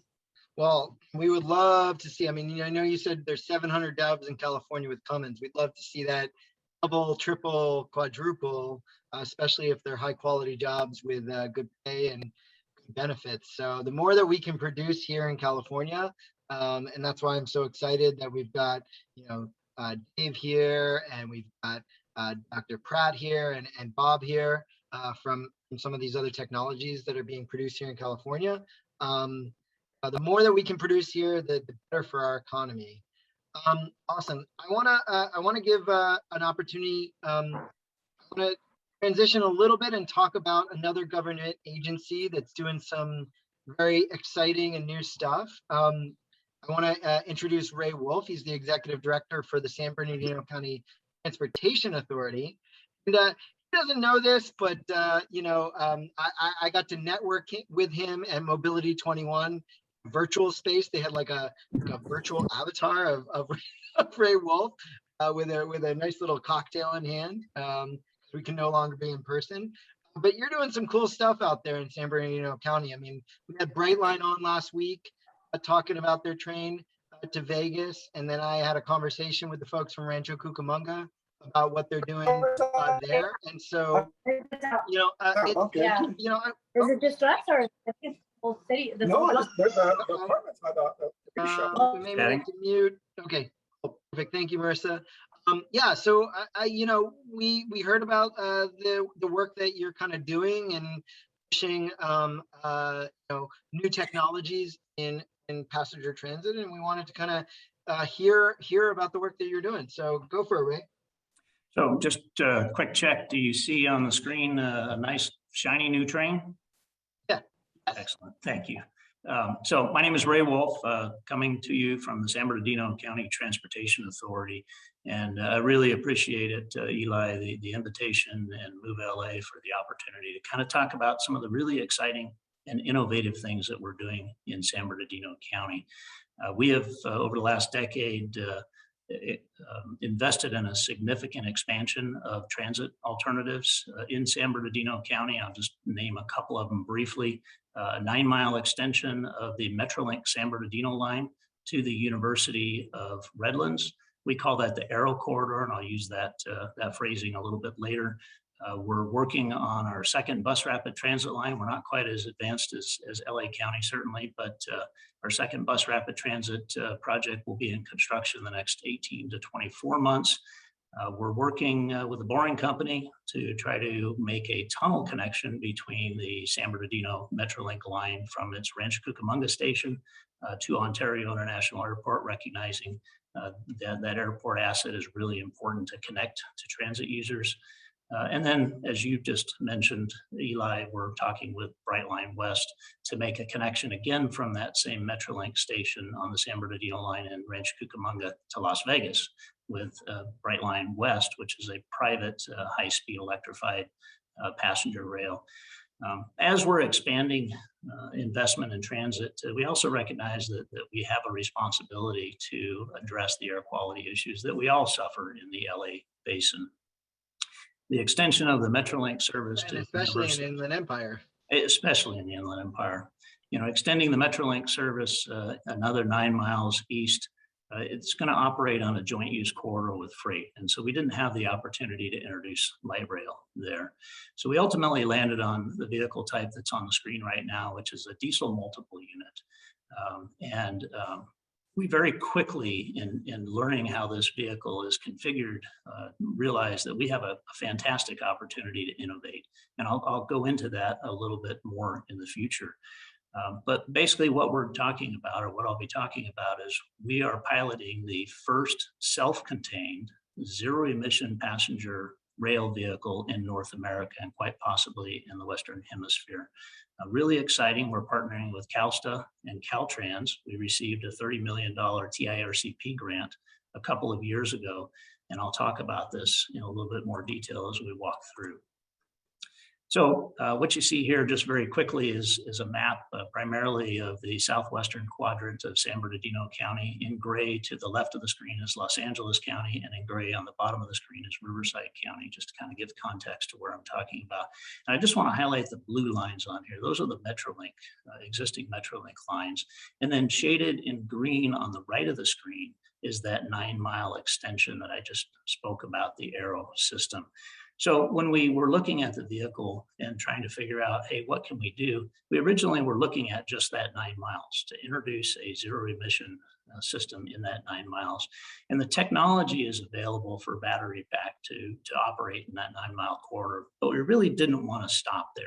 Well, we would love to see, I know you said there's 700 jobs in California with Cummins. We'd love to see that double, triple, quadruple, especially if they're high quality jobs with good pay and good benefits. So the more that we can produce here in California, and that's why I'm so excited that we've got, Dave here, and we've got Dr. Pratt here and Bob here from some of these other technologies that are being produced here in California. The more that we can produce here, the better for our economy. Awesome. I want to give an opportunity. I want to transition a little bit and talk about another government agency that's doing some very exciting and new stuff. I want to introduce Ray Wolfe. He's the executive director for the San Bernardino County Transportation Authority. And he doesn't know this, but I got to network with him at Mobility 21 virtual space. They had like a virtual avatar of Ray Wolfe with a nice little cocktail in hand. We can no longer be in person. But you're doing some cool stuff out there in San Bernardino County. I mean, we had Brightline on last week talking about their train to Vegas. And then I had a conversation with the folks from Rancho Cucamonga about what they're doing there. And so, you know,
Is it just us or is it the whole city?
No, there's the apartments.
Maybe I can mute. Okay, cool. Perfect. Thank you, Marissa. Yeah, so we heard about the work that you're kind of doing and pushing new technologies in passenger transit, and we wanted to kind of hear about the work that you're doing. So go for it, Ray.
So just a quick check. Do you see on the screen a nice shiny new train?
Yeah.
Excellent. Thank you. So my name is Ray Wolfe, coming to you from the San Bernardino County Transportation Authority. And I really appreciate it, Eli, the invitation and Move LA for the opportunity to kind of talk about some of the really exciting and innovative things that we're doing in San Bernardino County. We have, over the last decade, invested in a significant expansion of transit alternatives in San Bernardino County. I'll just name a couple of them briefly. A 9-mile extension of the Metrolink San Bernardino line to the University of Redlands. We call that the Aero Corridor, and I'll use that phrasing a little bit later. We're working on our second bus rapid transit line. We're not quite as advanced as LA County, certainly, but our second bus rapid transit project will be in construction in the next 18 to 24 months. We're working with a boring company to try to make a tunnel connection between the San Bernardino Metrolink line from its Rancho Cucamonga station to Ontario International Airport, recognizing that airport asset is really important to connect to transit users. And then, as you just mentioned, Eli, we're talking with Brightline West to make a connection again from that same Metrolink station on the San Bernardino line in Rancho Cucamonga to Las Vegas with Brightline West, which is a private high-speed electrified passenger rail. As we're expanding investment in transit, we also recognize that we have a responsibility to address the air quality issues that we all suffer in the LA basin. The extension of the Metrolink service to
especially in Inland Empire.
Especially in the Inland Empire. You know, extending the Metrolink service another 9 miles east, it's going to operate on a joint use corridor with freight. And so we didn't have the opportunity to introduce light rail there. So we ultimately landed on the vehicle type that's on the screen right now, which is a diesel multiple unit. We very quickly, in learning how this vehicle is configured, realized that we have a fantastic opportunity to innovate. And I'll go into that a little bit more in the future. But basically what we're talking about, or what I'll be talking about, is we are piloting the first self-contained zero-emission passenger rail vehicle in North America and quite possibly in the Western Hemisphere. Really exciting. We're partnering with CalSTA and Caltrans. We received a $30 million TIRCP grant a couple of years ago, and I'll talk about this in a little bit more detail as we walk through. So what you see here just very quickly is a map primarily of the southwestern quadrant of San Bernardino County. In gray to the left of the screen is Los Angeles County, and in gray on the bottom of the screen is Riverside County, just to kind of give context to where I'm talking about. And I just want to highlight the blue lines on here. Those are the Metrolink, existing Metrolink lines. And then shaded in green on the right of the screen is that 9-mile extension that I just spoke about, the Aero system. So when we were looking at the vehicle and trying to figure out, hey, what can we do? We originally were looking at just that 9 miles to introduce a zero emission system in that 9 miles. And the technology is available for battery pack to operate in that 9-mile corridor. But we really didn't want to stop there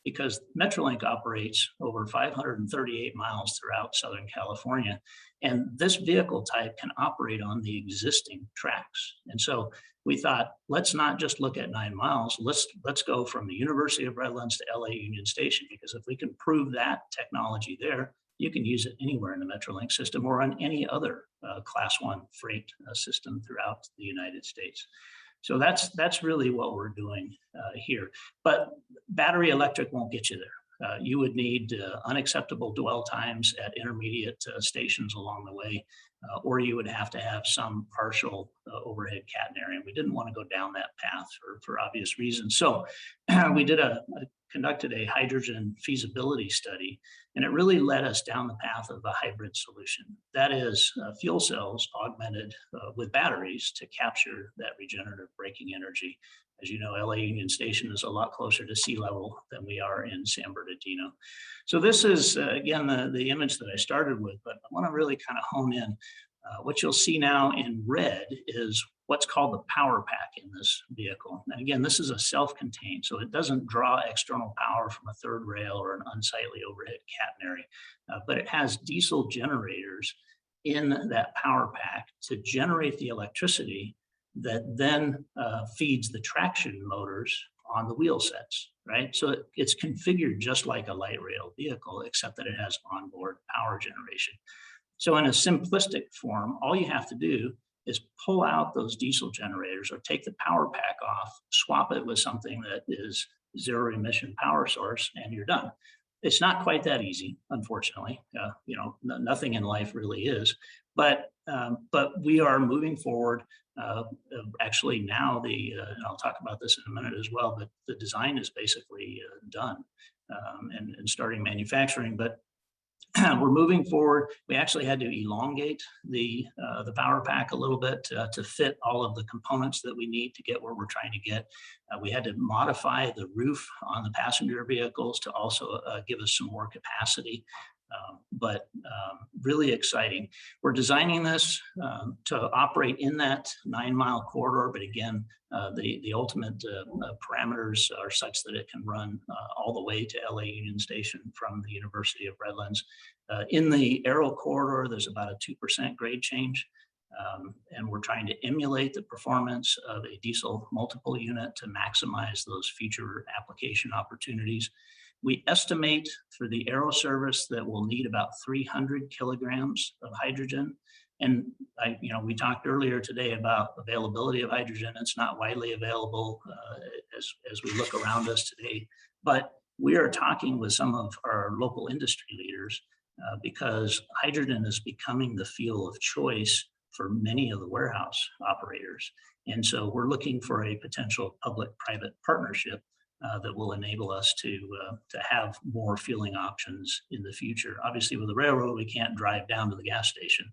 because Metrolink operates over 538 miles throughout Southern California. And this vehicle type can operate on the existing tracks. And so we thought, let's not just look at 9 miles, let's go from the University of Redlands to LA Union Station, because if we can prove that technology there, you can use it anywhere in the Metrolink system or on any other Class 1 freight system throughout the United States. So that's really what we're doing here. But battery electric won't get you there. You would need unacceptable dwell times at intermediate stations along the way, or you would have to have some partial overhead catenary. And we didn't want to go down that path for obvious reasons. So we conducted a hydrogen feasibility study, and it really led us down the path of a hybrid solution. That is fuel cells augmented with batteries to capture that regenerative braking energy. As you know, LA Union Station is a lot closer to sea level than we are in San Bernardino. So this is, again, the image that I started with, but I want to really kind of hone in. What you'll see now in red is what's called the power pack in this vehicle. And again, this is a self-contained, so it doesn't draw external power from a third rail or an unsightly overhead catenary, but it has diesel generators in that power pack to generate the electricity that then feeds the traction motors on the wheel sets, right? So it's configured just like a light rail vehicle, except that it has onboard power generation. So in a simplistic form, all you have to do is pull out those diesel generators or take the power pack off, swap it with something that is zero emission power source, and you're done. It's not quite that easy, unfortunately. You know, nothing in life really is, but we are moving forward. Actually now and I'll talk about this in a minute as well, but the design is basically done and starting manufacturing, but we're moving forward. We actually had to elongate the power pack a little bit to fit all of the components that we need to get where we're trying to get. We had to modify the roof on the passenger vehicles to also give us some more capacity. But really exciting. We're designing this to operate in that 9-mile corridor, but again, the ultimate parameters are such that it can run all the way to LA Union Station from the University of Redlands. In the aero corridor, there's about a 2% grade change, and we're trying to emulate the performance of a diesel multiple unit to maximize those future application opportunities. We estimate for the aero service that we'll need about 300 kilograms of hydrogen. And we talked earlier today about availability of hydrogen. It's not widely available as we look around us today, but we are talking with some of our local industry leaders because hydrogen is becoming the fuel of choice for many of the warehouse operators. And so we're looking for a potential public-private partnership that will enable us to have more fueling options in the future. Obviously, with the railroad, we can't drive down to the gas station.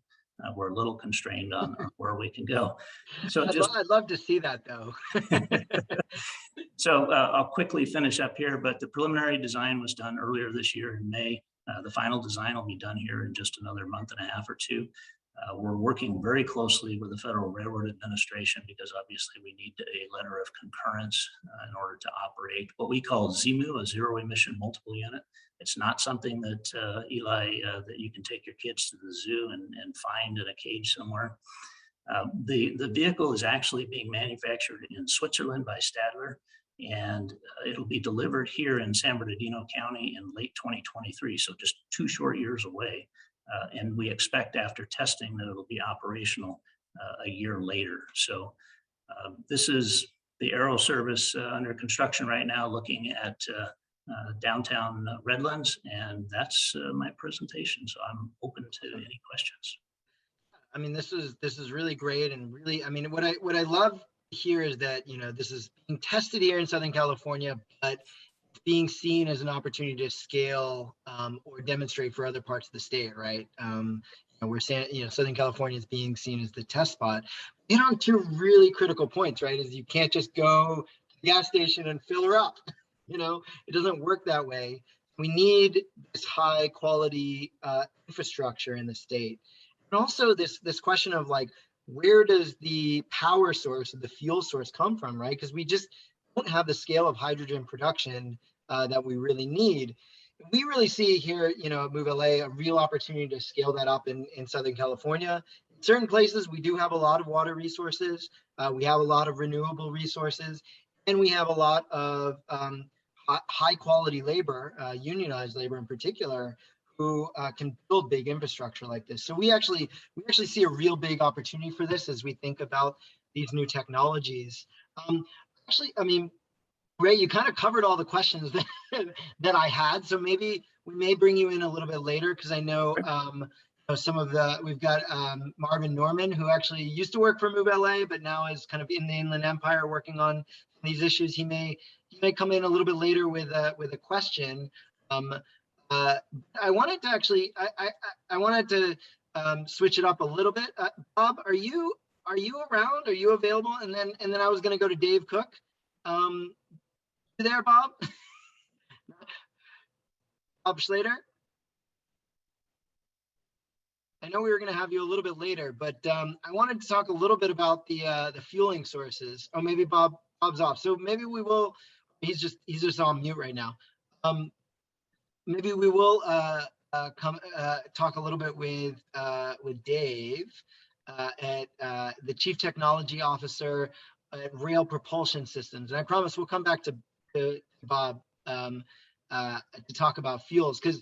We're a little constrained on where we can go. So
I'd love to see that, though.
So I'll quickly finish up here, but the preliminary design was done earlier this year in May. The final design will be done here in just another month and a half or two. We're working very closely with the Federal Railroad Administration because obviously we need a letter of concurrence in order to operate what we call ZEMU, a zero emission multiple unit. It's not something that Eli, that you can take your kids to the zoo and find in a cage somewhere. The vehicle is actually being manufactured in Switzerland by Stadler, and it'll be delivered here in San Bernardino County in late 2023, so just 2 short years away. And we expect after testing that it'll be operational a year later. So this is the aero service under construction right now, looking at downtown Redlands, and that's my presentation. So I'm open to any questions.
I mean, this is really great, and really, I mean, what I love here is that this is being tested here in Southern California, but being seen as an opportunity to scale or demonstrate for other parts of the state, right? We're saying, Southern California is being seen as the test spot. Hit on 2 really critical points, right? Is you can't just go to the gas station and fill her up. It doesn't work that way. We need this high quality infrastructure in the state. And also this question of like, where does the power source, the fuel source come from, right? Because we just don't have the scale of hydrogen production that we really need. We really see here, at Move LA, a real opportunity to scale that up in Southern California. In certain places, we do have a lot of water resources. We have a lot of renewable resources, and we have a lot of high quality labor, unionized labor in particular, who can build big infrastructure like this. So we actually see a real big opportunity for this as we think about these new technologies. Actually, I mean, Ray, you kind of covered all the questions that I had. So maybe we may bring you in a little bit later because I know, some of we've got Marvin Norman, who actually used to work for Move LA, but now is kind of in the Inland Empire working on these issues. He may come in a little bit later with a question. I wanted to actually, I wanted to switch it up a little bit. Bob, are you around? Are you available? And then I was going to go to Dave Cook. You there, Bob? Bob Schlatter? I know we were going to have you a little bit later, but I wanted to talk a little bit about the fueling sources. Oh, maybe Bob's off. So maybe we will. He's just on mute right now. Maybe we will talk a little bit with Dave at the Chief Technology Officer at Rail Propulsion Systems, and I promise we'll come back to Bob to talk about fuels, because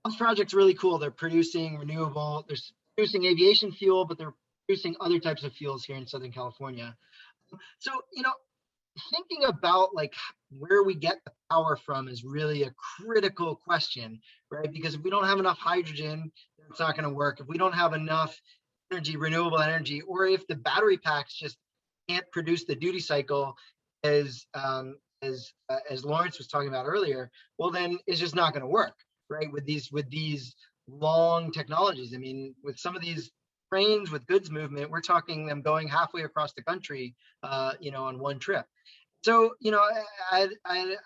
Bob's project's really cool. They're producing renewable, they're producing aviation fuel, but they're producing other types of fuels here in Southern California. So, thinking about like where we get the power from is really a critical question, right? Because if we don't have enough hydrogen, it's not going to work. If we don't have enough energy, renewable energy, or if the battery packs just can't produce the duty cycle as Lawrence was talking about earlier, well, then it's just not going to work, right? With these long technologies. I mean, with some of these trains with goods movement, we're talking them going halfway across the country, on one trip. So, I had the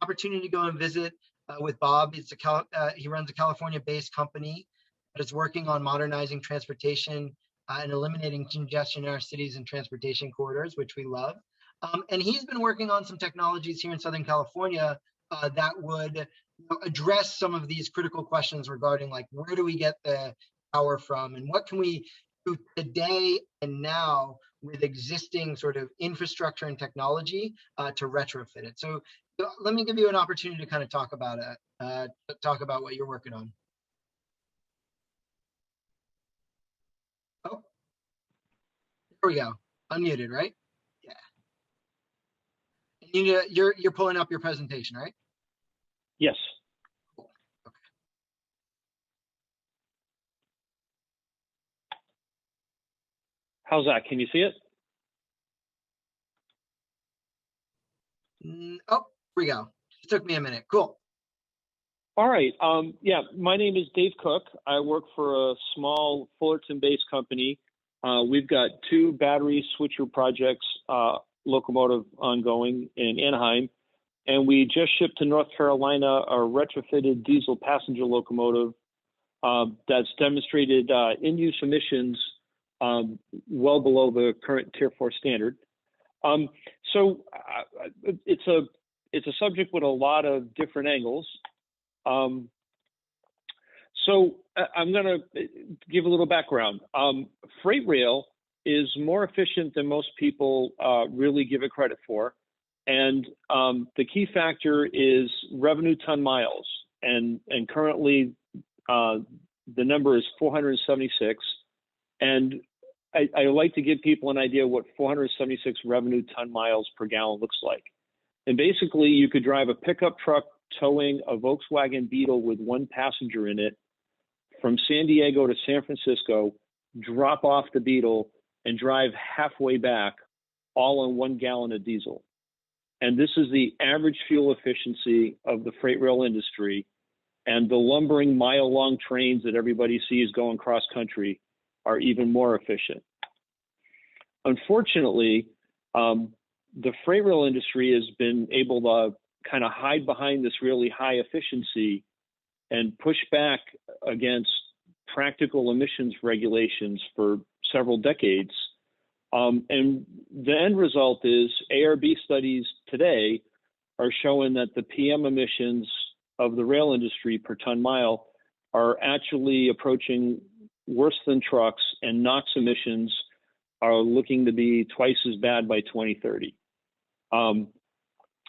opportunity to go and visit with Bob. He runs a California-based company that is working on modernizing transportation and eliminating congestion in our cities and transportation corridors, which we love. And he's been working on some technologies here in Southern California that would address some of these critical questions regarding like, where do we get the power from, and what can we do today and now with existing sort of infrastructure and technology to retrofit it. So let me give you an opportunity to kind of talk about it, talk about what you're working on. Oh, there we go. Unmuted, right? Yeah. And you're pulling up your presentation, right?
Yes.
Cool. Okay.
How's that? Can you see it?
Oh, here we go. It took me a minute. Cool.
All right. Yeah, my name is Dave Cook. I work for a small Fullerton-based company. We've got 2 battery switcher projects, locomotive ongoing in Anaheim. And we just shipped to North Carolina a retrofitted diesel passenger locomotive that's demonstrated in-use emissions well below the current Tier 4 standard. So it's a subject with a lot of different angles. So I'm going to give a little background. Freight rail is more efficient than most people really give it credit for. And the key factor is revenue ton miles. And currently the number is 476. And I like to give people an idea what 476 revenue ton miles per gallon looks like. And basically you could drive a pickup truck towing a Volkswagen Beetle with 1 passenger in it from San Diego to San Francisco, drop off the Beetle and drive halfway back, all on 1 gallon of diesel. And this is the average fuel efficiency of the freight rail industry. And the lumbering mile-long trains that everybody sees going cross country are even more efficient. Unfortunately, the freight rail industry has been able to kind of hide behind this really high efficiency and push back against practical emissions regulations for several decades. And the end result is ARB studies today are showing that the PM emissions of the rail industry per ton mile are actually approaching worse than trucks, and NOx emissions are looking to be twice as bad by 2030.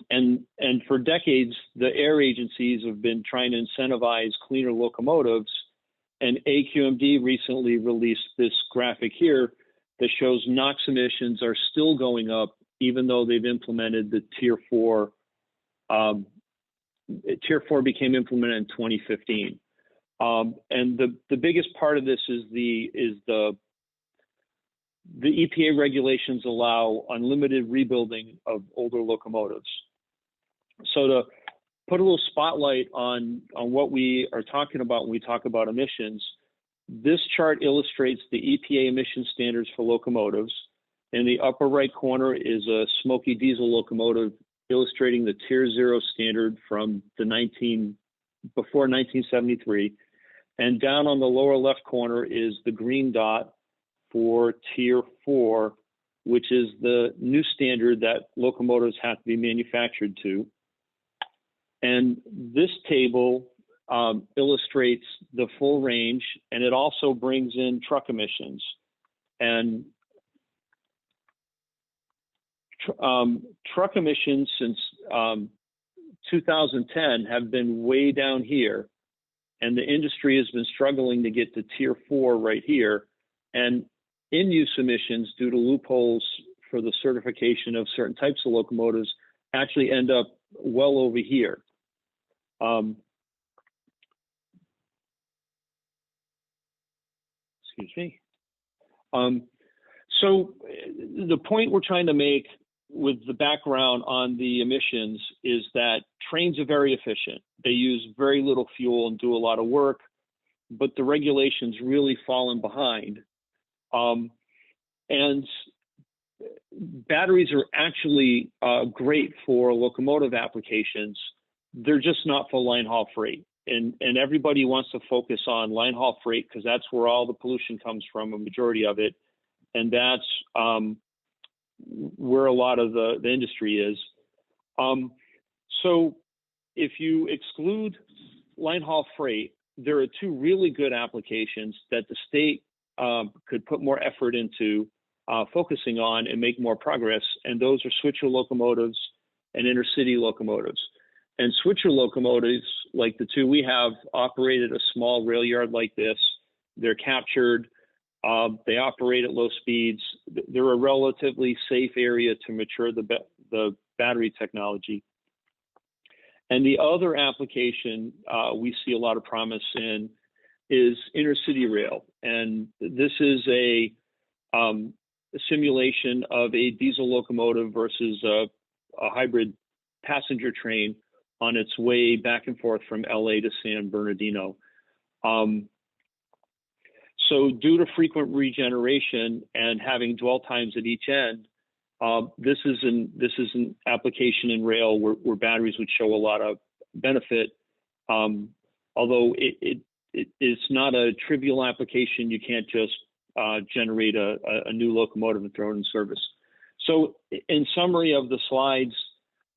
And for decades, the air agencies have been trying to incentivize cleaner locomotives, and AQMD recently released this graphic here that shows NOx emissions are still going up, even though they've implemented the Tier 4 Tier 4 became implemented in 2015. And the biggest part of this is the EPA regulations allow unlimited rebuilding of older locomotives. So to put a little spotlight on what we are talking about when we talk about emissions, this chart illustrates the EPA emission standards for locomotives. In the upper right corner is a smoky diesel locomotive illustrating the Tier 0 standard from before 1973. And down on the lower left corner is the green dot for Tier 4, which is the new standard that locomotives have to be manufactured to. And this table illustrates the full range, and it also brings in truck emissions. And truck emissions since 2010 have been way down here, and the industry has been struggling to get to Tier 4 right here. And in-use emissions, due to loopholes for the certification of certain types of locomotives, actually end up well over here. Excuse me. So the point we're trying to make with the background on the emissions is that trains are very efficient. They use very little fuel and do a lot of work, but the regulations really fallen behind. And batteries are actually great for locomotive applications. They're just not for line haul freight. And everybody wants to focus on line haul freight because that's where all the pollution comes from, a majority of it. And that's where a lot of the industry is. So if you exclude line haul freight, there are two really good applications that the state could put more effort into focusing on and make more progress. And those are switcher locomotives and intercity locomotives. And switcher locomotives, like the two we have, operate at a small rail yard like this. They're captured. They operate at low speeds. They're a relatively safe area to mature the battery technology. And the other application we see a lot of promise in is intercity rail. And this is a simulation of a diesel locomotive versus a hybrid passenger train on its way back and forth from LA to San Bernardino. So due to frequent regeneration and having dwell times at each end, this is an application in rail where batteries would show a lot of benefit. Although it's not a trivial application, you can't just generate a new locomotive and throw it in service. So in summary of the slides,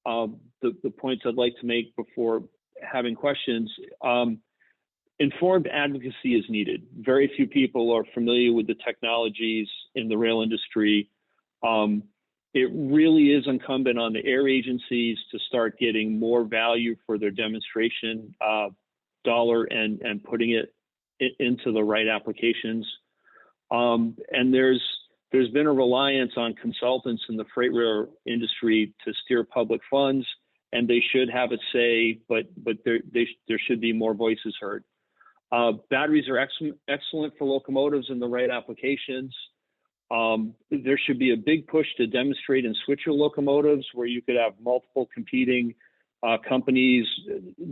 the points I'd like to make before having questions, informed advocacy is needed. Very few people are familiar with the technologies in the rail industry. It really is incumbent on the air agencies to start getting more value for their demonstration dollar and putting it into the right applications. And there's been a reliance on consultants in the freight rail industry to steer public funds, and they should have a say, but there should be more voices heard. Batteries are excellent for locomotives in the right applications. There should be a big push to demonstrate in switcher locomotives where you could have multiple competing companies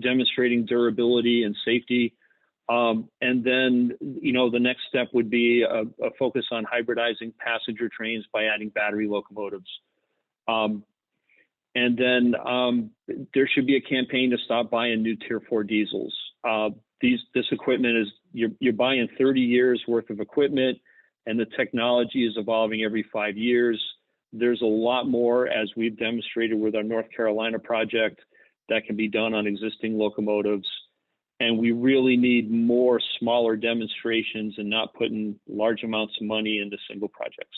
demonstrating durability and safety. And then, the next step would be a focus on hybridizing passenger trains by adding battery locomotives. And then there should be a campaign to stop buying new Tier 4 diesels. This equipment is, you're buying 30 years worth of equipment, and the technology is evolving every 5 years. There's a lot more, as we've demonstrated with our North Carolina project, that can be done on existing locomotives. And we really need more smaller demonstrations and not putting large amounts of money into single projects.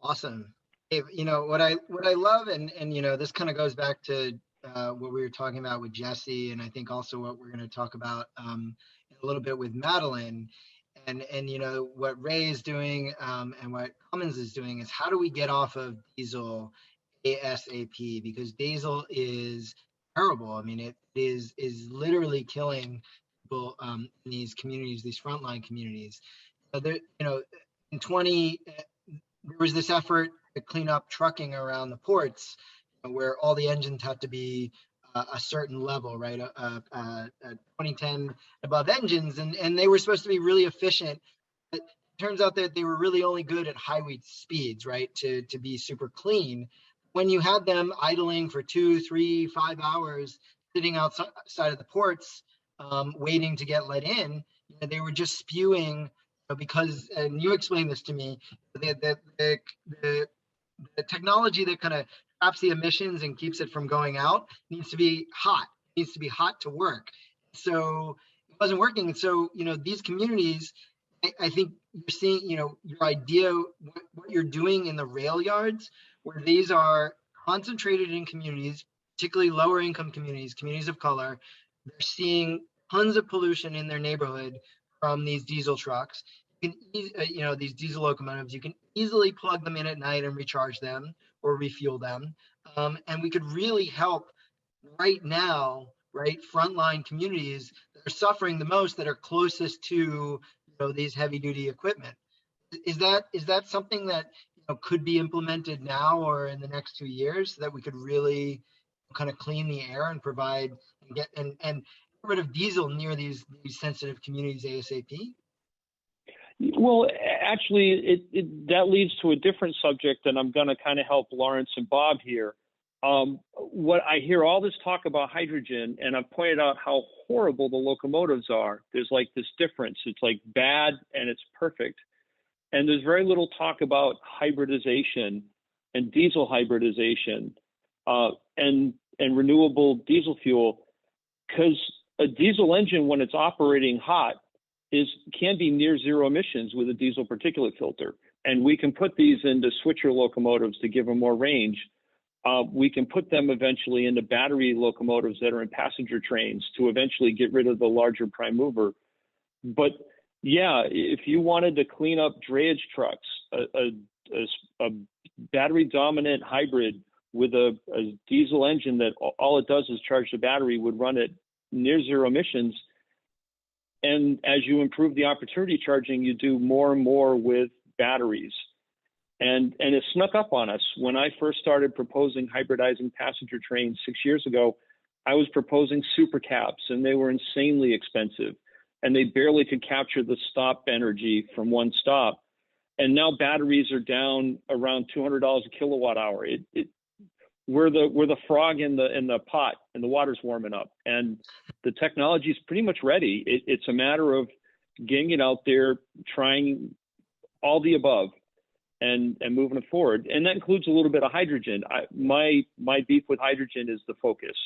Awesome. Dave, what I love, and this kind of goes back to what we were talking about with Jesse, and I think also what we're going to talk about a little bit with Madeline, and what Ray is doing and what Cummins is doing is how do we get off of diesel ASAP, because diesel is terrible. I mean, it is literally killing people in these communities, these frontline communities. There, in there was this effort to clean up trucking around the ports, where all the engines had to be a certain level, right? 2010 above engines, and they were supposed to be really efficient. But it turns out that they were really only good at highway speeds, right? To be super clean. When you had them idling for 2, 3, 5 hours, sitting outside of the ports, waiting to get let in, they were just spewing, because, and you explained this to me, the technology that kind of traps the emissions and keeps it from going out needs to be hot. It needs to be hot to work. So it wasn't working. And so, these communities, I think you're seeing, your idea, what you're doing in the rail yards, where these are concentrated in communities, particularly lower income communities, communities of color. They're seeing tons of pollution in their neighborhood from these diesel trucks. You can, these diesel locomotives, you can easily plug them in at night and recharge them or refuel them. And we could really help right now, right, frontline communities that are suffering the most, that are closest to these heavy duty equipment. Is that something that could be implemented now or in the next 2 years, so that we could really kind of clean the air and provide and get rid of diesel near these sensitive communities ASAP?
Well, actually, that leads to a different subject, and I'm going to kind of help Lawrence and Bob here. What I hear all this talk about hydrogen, and I've pointed out how horrible the locomotives are. There's like this difference. It's like bad and it's perfect. And there's very little talk about hybridization and diesel hybridization and renewable diesel fuel, because a diesel engine, when it's operating hot, can be near zero emissions with a diesel particulate filter. And we can put these into switcher locomotives to give them more range. We can put them eventually into battery locomotives that are in passenger trains to eventually get rid of the larger prime mover. But yeah, if you wanted to clean up drayage trucks, a battery dominant hybrid with a diesel engine that all it does is charge the battery would run at near zero emissions. And as you improve the opportunity charging, you do more and more with batteries. And it snuck up on us. When I first started proposing hybridizing passenger trains 6 years ago, I was proposing super caps, and they were insanely expensive. And they barely could capture the stop energy from one stop. And now batteries are down around $200 a kilowatt hour. We're the frog in the pot, and the water's warming up. And the technology is pretty much ready. It's a matter of getting it out there, trying all the above, and moving it forward. And that includes a little bit of hydrogen. My beef with hydrogen is the focus.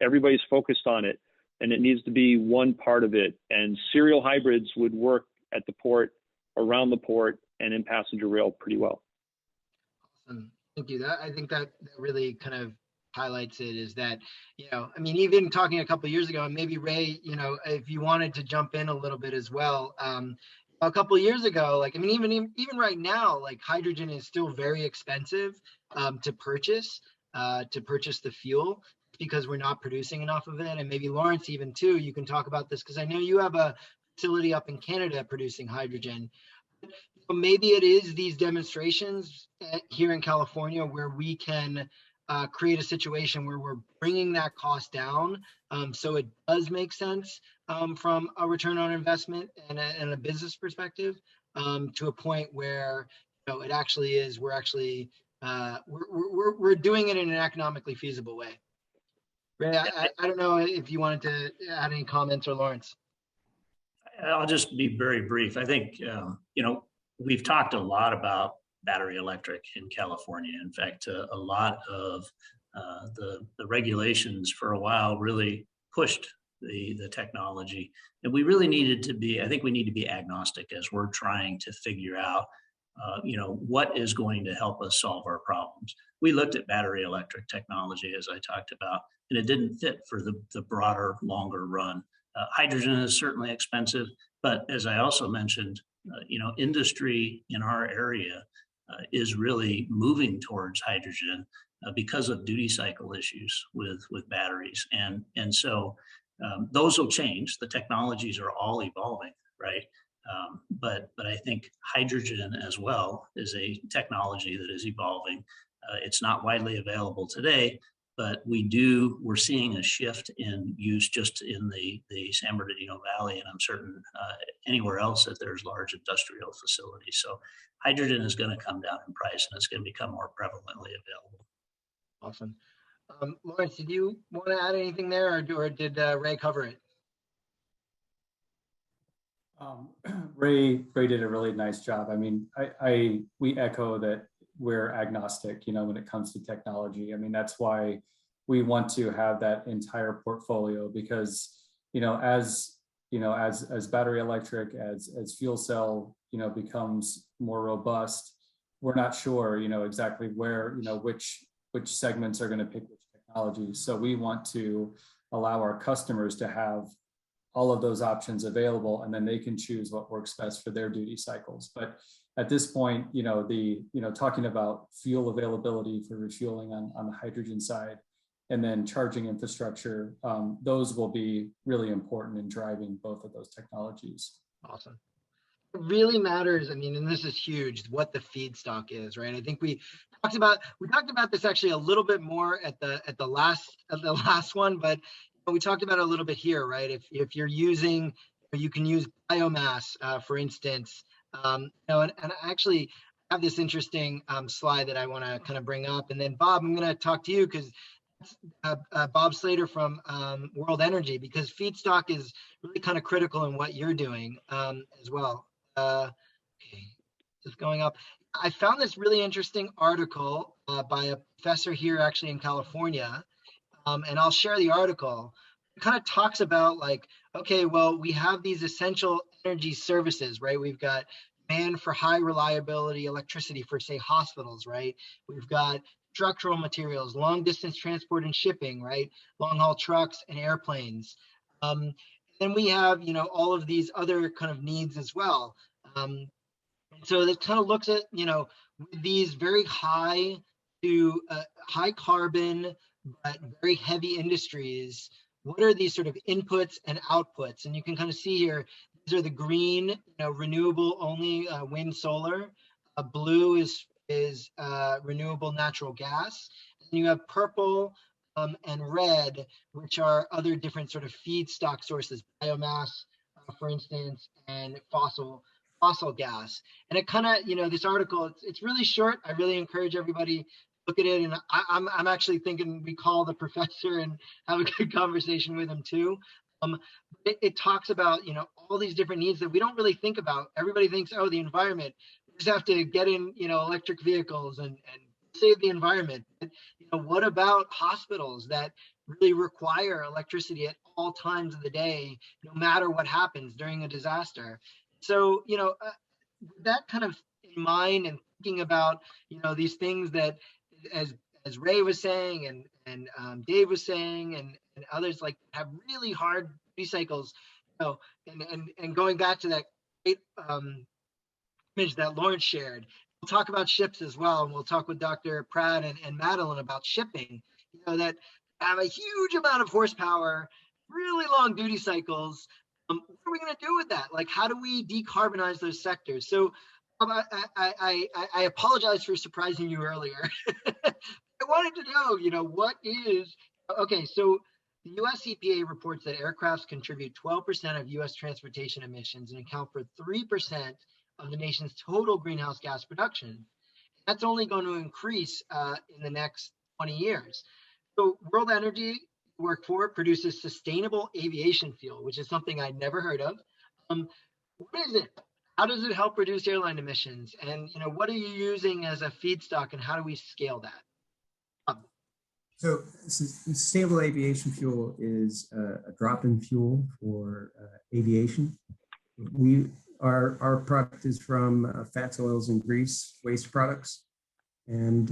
Everybody's focused on it, and it needs to be one part of it. And serial hybrids would work at the port, around the port, and in passenger rail pretty well.
Awesome. Thank you. I think that really kind of highlights it, is that, I mean, even talking a couple of years ago, and maybe Ray, if you wanted to jump in a little bit as well, a couple of years ago, like, I mean, even right now, like, hydrogen is still very expensive to purchase the fuel, because we're not producing enough of it. And maybe Lawrence, even too, you can talk about this, because I know you have a facility up in Canada producing hydrogen. But maybe it is these demonstrations here in California where we can create a situation where we're bringing that cost down, so it does make sense from a return on investment and a business perspective, to a point where it actually is. We're actually we're doing it in an economically feasible way. Ray, I don't know if you wanted to add any comments, or Lawrence.
I'll just be very brief. I think we've talked a lot about battery electric in California. In fact, a lot of the regulations for a while really pushed the technology, and we really needed to be, I think we need to be agnostic as we're trying to figure out what is going to help us solve our problems. We looked at battery electric technology, as I talked about, and it didn't fit for the broader, longer run. Hydrogen is certainly expensive, but as I also mentioned, industry in our area is really moving towards hydrogen. because of duty cycle issues with batteries. And so those will change. The technologies are all evolving, right? But I think hydrogen as well is a technology that is evolving. It's not widely available today, but we're seeing a shift in use just in the San Bernardino Valley, and I'm certain anywhere else that there's large industrial facilities. So hydrogen is going to come down in price, and it's going to become more prevalently available.
Awesome. Lawrence, did you want to add anything there, or did Ray cover it?
Ray did a really nice job. I mean, we echo that we're agnostic, when it comes to technology. I mean, that's why we want to have that entire portfolio, because, as battery electric, as fuel cell, becomes more robust, we're not sure, exactly where, which segments are going to pick which technology. So we want to allow our customers to have all of those options available, and then they can choose what works best for their duty cycles. But at this point, talking about fuel availability for refueling on the hydrogen side, and then charging infrastructure, those will be really important in driving both of those technologies.
Awesome. It really matters. I mean, and this is huge, what the feedstock is, right? I think we talked about this actually a little bit more at the last one, but we talked about it a little bit here, right? If you're using, you can use biomass, for instance. And I actually have this interesting slide that I want to kind of bring up. And then Bob, I'm going to talk to you because Bob Slater from World Energy, because feedstock is really kind of critical in what you're doing as well. Okay, just going up. I found this really interesting article by a professor here actually in California. And I'll share the article. It kind of talks about like, okay, well, we have these essential energy services, right? We've got demand for high reliability electricity for, say, hospitals, right? We've got structural materials, long distance transport and shipping, right? Long haul trucks and airplanes. Then we have, all of these other kind of needs as well. So it kind of looks at, these very high to high carbon, but very heavy industries, what are these sort of inputs and outputs? And you can kind of see here, these are the green, renewable only wind, solar. Blue is renewable natural gas. And you have purple and red, which are other different sort of feedstock sources, biomass, for instance, and fossil gas. And it kind of, this article, it's really short. I really encourage everybody look at it, and I'm actually thinking we call the professor and have a good conversation with him too. It talks about all these different needs that we don't really think about. Everybody thinks, oh, the environment. We just have to get in electric vehicles and save the environment. But, what about hospitals that really require electricity at all times of the day, no matter what happens during a disaster? So with that kind of in mind, and thinking about these things that as Ray was saying and Dave was saying and others like have really hard recycles, and going back to that great image that Lawrence shared, we'll talk about ships as well, and we'll talk with Dr. Pratt and Madeline about shipping, that have a huge amount of horsepower, really long duty cycles. What are we going to do with that? Like, how do we decarbonize those sectors? So I apologize for surprising you earlier. I wanted to know, what is, okay, so the US EPA reports that aircrafts contribute 12% of US transportation emissions and account for 3% of the nation's total greenhouse gas production. That's only going to increase in the next 20 years. So World Energy work for produces sustainable aviation fuel, which is something I'd never heard of. What is it? How does it help reduce airline emissions? And what are you using as a feedstock, and how do we scale that?
So sustainable aviation fuel is a drop-in fuel for aviation. Our product is from fats, oils, and grease waste products, and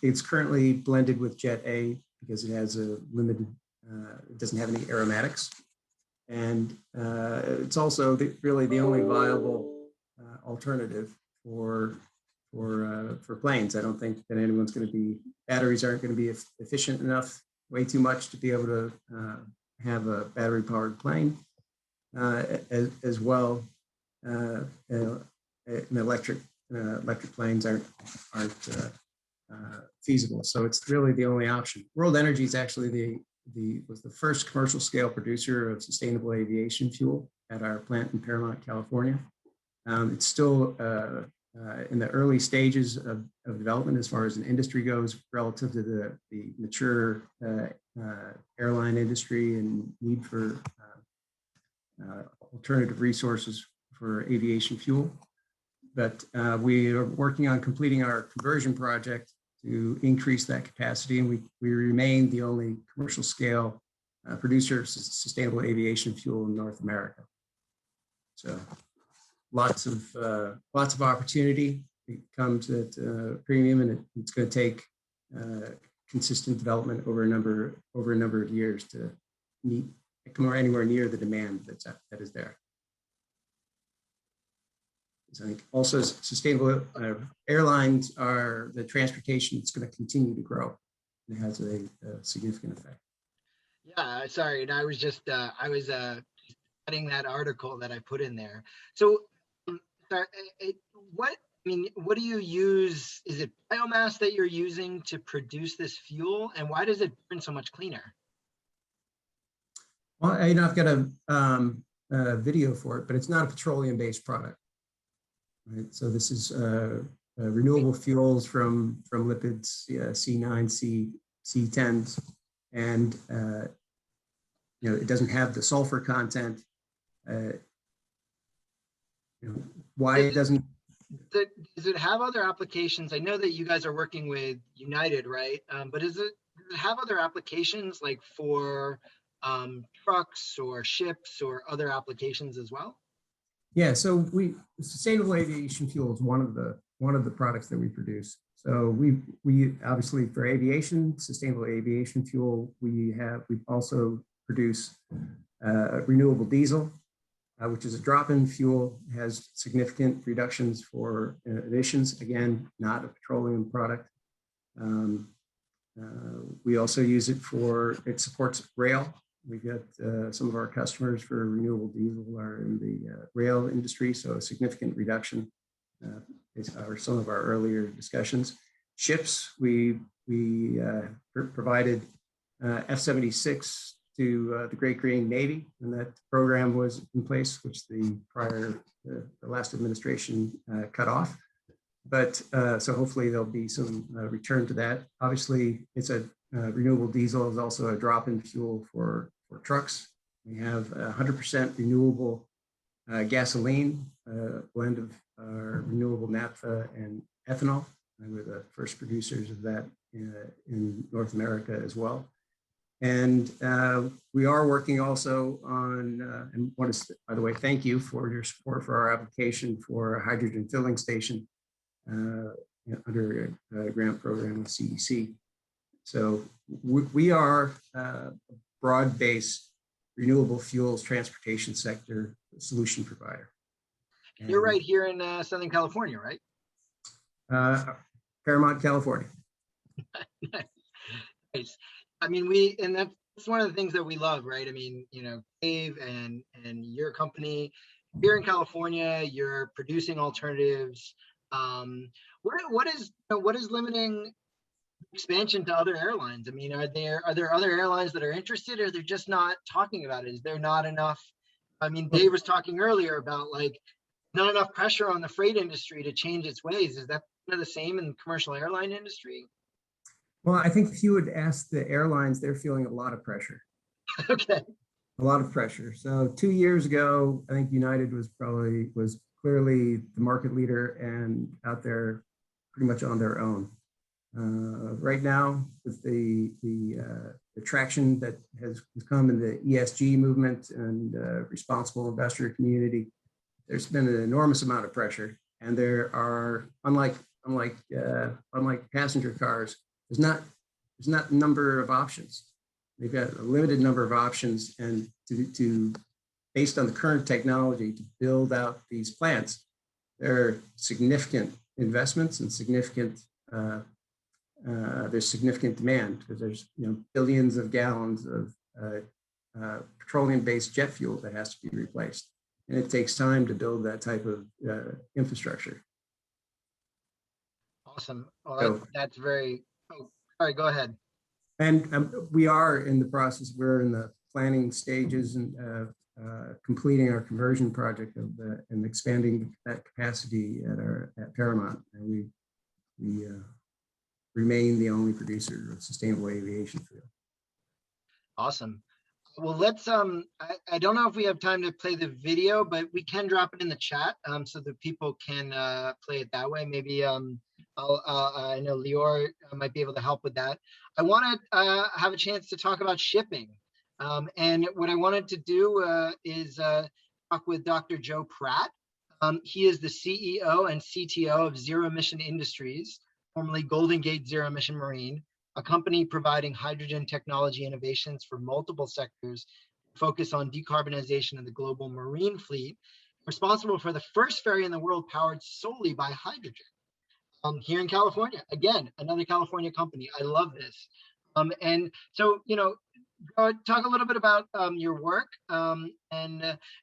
it's currently blended with Jet A because it has a limited, it doesn't have any aromatics. And it's also really the only viable alternative for for planes. I don't think that batteries aren't going to be efficient enough, way too much to be able to have a battery powered plane as well. Electric planes aren't feasible. So it's really the only option. World Energy is actually was the first commercial scale producer of sustainable aviation fuel at our plant in Paramount, California. It's still in the early stages of development as far as an industry goes, relative to the mature airline industry and need for alternative resources for aviation fuel. But we are working on completing our conversion project to increase that capacity, and we remain the only commercial scale producer of sustainable aviation fuel in North America. So lots of opportunity. It comes at a premium, and it's going to take consistent development over a number of years to come anywhere near the demand that is there. So I think also sustainable airlines are the transportation that's going to continue to grow. It has a significant effect.
Yeah, sorry, and I was adding that article that I put in there. So, what do you use? Is it biomass that you're using to produce this fuel, and why does it burn so much cleaner?
Well, I've got a video for it, but it's not a petroleum-based product. Right, so this is renewable fuels from lipids, C9, C10s, and it doesn't have the sulfur content. Why it doesn't? Does it have other applications? I know that you guys are working with United, right? But does it have other applications like for trucks or ships or other applications as well? Yeah, so sustainable aviation fuel is one of the products that we produce. So we obviously, for aviation, sustainable aviation fuel, we also produce renewable diesel, which is a drop-in fuel, has significant reductions for emissions. Again, not a petroleum product. We also use it it supports rail. We've got some of our customers for renewable diesel are in the rail industry, so a significant reduction are some of our earlier discussions. Ships, we provided F-76 to the Great Green Navy, and that program was in place, which the last administration cut off. But so hopefully there'll be some return to that. Obviously, it's renewable diesel is also a drop-in fuel for trucks. We have 100% renewable gasoline, blend of renewable naphtha and ethanol. And we're the first producers of that in North America as well. And we are working also on, and by the way, thank you for your support for our application for a hydrogen filling station under a grant program with CEC. So we are broad-based renewable fuels transportation sector solution provider. And you're right here in Southern California, right? Paramount, California. Nice. I mean, and that's one of the things that we love, right? I mean, Dave and your company here in California, you're producing alternatives. What is limiting expansion to other airlines? I mean, are there other airlines that are interested, or they're just not talking about it? Is there not enough? I mean, Dave was talking earlier about not enough pressure on the freight industry to change its ways. Is that kind of the same in the commercial airline industry? Well, I think if you would ask the airlines, they're feeling a lot of pressure. Okay. A lot of pressure. So 2 years ago, I think United was clearly the market leader and out there pretty much on their own. Right now, with the traction that has come in the ESG movement and responsible investor community, there's been an enormous amount of pressure. And there are, unlike passenger cars, there's not a number of options. They've got a limited number of options, and based on the current technology to build out these plants, there are significant investments and significant there's significant demand because there's billions of gallons of petroleum-based jet fuel that has to be replaced, and it takes time to build that type of infrastructure.
Awesome. Well, that's very. Oh, sorry. Go ahead.
And we are in the process. We're in the planning stages and completing our conversion project and expanding that capacity at Paramount. And we remain the only producer of sustainable aviation fuel.
Awesome. Well, let's I don't know if we have time to play the video, but we can drop it in the chat so that people can play it that way. Maybe I know Lior might be able to help with that. I want to have a chance to talk about shipping. And what I wanted to do is talk with Dr. Joe Pratt. He is the CEO and CTO of Zero Emission Industries, formerly Golden Gate Zero Emission Marine, a company providing hydrogen technology innovations for multiple sectors, focus on decarbonization of the global marine fleet, responsible for the first ferry in the world powered solely by hydrogen. Here in California, again, another California company. I love this. And so, talk a little bit about your work, and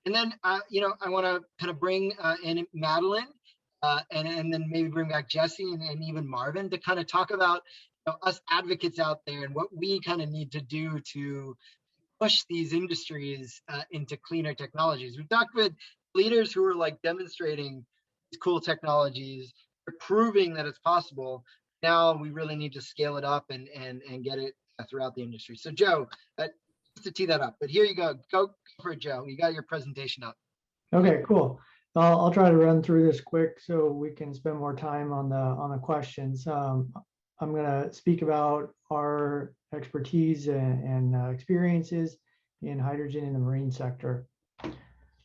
then I want to kind of bring in Madeline, and then maybe bring back Jesse and even Marvin to kind of talk about us advocates out there and what we kind of need to do to push these industries into cleaner technologies. We've talked with leaders who are like demonstrating these cool technologies, proving that it's possible. Now we really need to scale it up and get it throughout the industry. So Joe, just to tee that up, but here you go. Go for it, Joe. You got your presentation up.
Okay, cool. I'll try to run through this quick so we can spend more time on the questions. I'm going to speak about our expertise and experiences in hydrogen in the marine sector.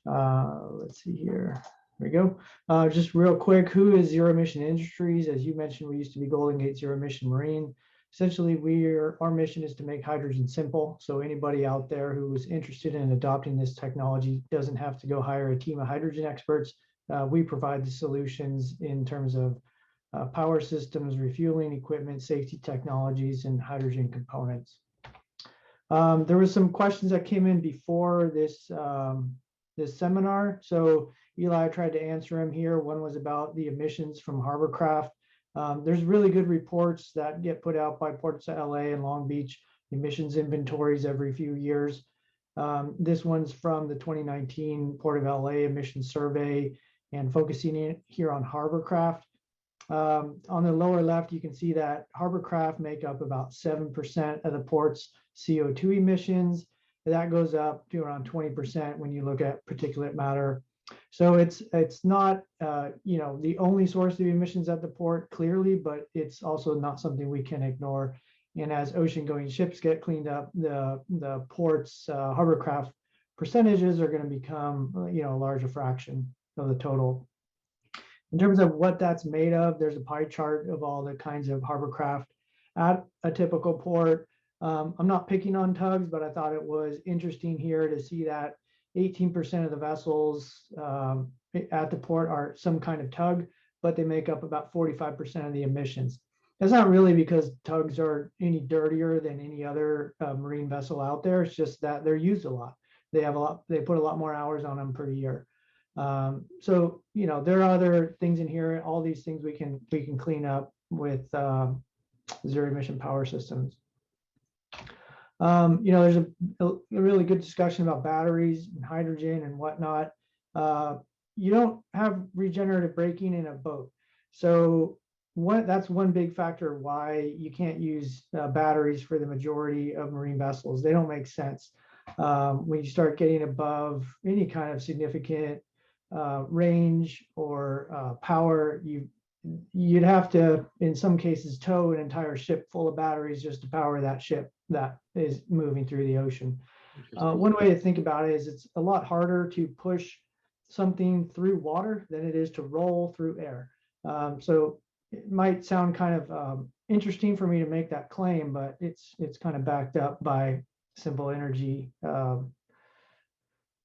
Let's see here. There we go. Just real quick, who is Zero Emission Industries? As you mentioned, we used to be Golden Gate Zero Emission Marine. Essentially, our mission is to make hydrogen simple. So anybody out there who is interested in adopting this technology doesn't have to go hire a team of hydrogen experts. We provide the solutions in terms of power systems, refueling equipment, safety technologies, and hydrogen components. There was some questions that came in before this seminar. So Eli tried to answer them here. One was about the emissions from Harborcraft. There's really good reports that get put out by Ports of LA and Long Beach, emissions inventories every few years. This one's from the 2019 Port of LA emissions survey and focusing in here on Harborcraft. On the lower left, you can see that Harborcraft make up about 7% of the port's CO2 emissions. That goes up to around 20% when you look at particulate matter. So it's not the only source of emissions at the port, clearly, but it's also not something we can ignore. And as ocean-going ships get cleaned up, the port's Harborcraft percentages are going to become a larger fraction of the total. In terms of what that's made of, there's a pie chart of all the kinds of Harborcraft at a typical port. I'm not picking on tugs, but I thought it was interesting here to see that 18% of the vessels at the port are some kind of tug, but they make up about 45% of the emissions. That's not really because tugs are any dirtier than any other marine vessel out there. It's just that they're used a lot. They put a lot more hours on them per year. So there are other things in here. All these things we can clean up with zero emission power systems. There's a really good discussion about batteries and hydrogen and whatnot. You don't have regenerative braking in a boat. So that's one big factor why you can't use batteries for the majority of marine vessels. They don't make sense. When you start getting above any kind of significant range or power, you'd have to, in some cases, tow an entire ship full of batteries just to power that ship that is moving through the ocean. One way to think about it is it's a lot harder to push something through water than it is to roll through air. So it might sound kind of interesting for me to make that claim, but it's kind of backed up by simple energy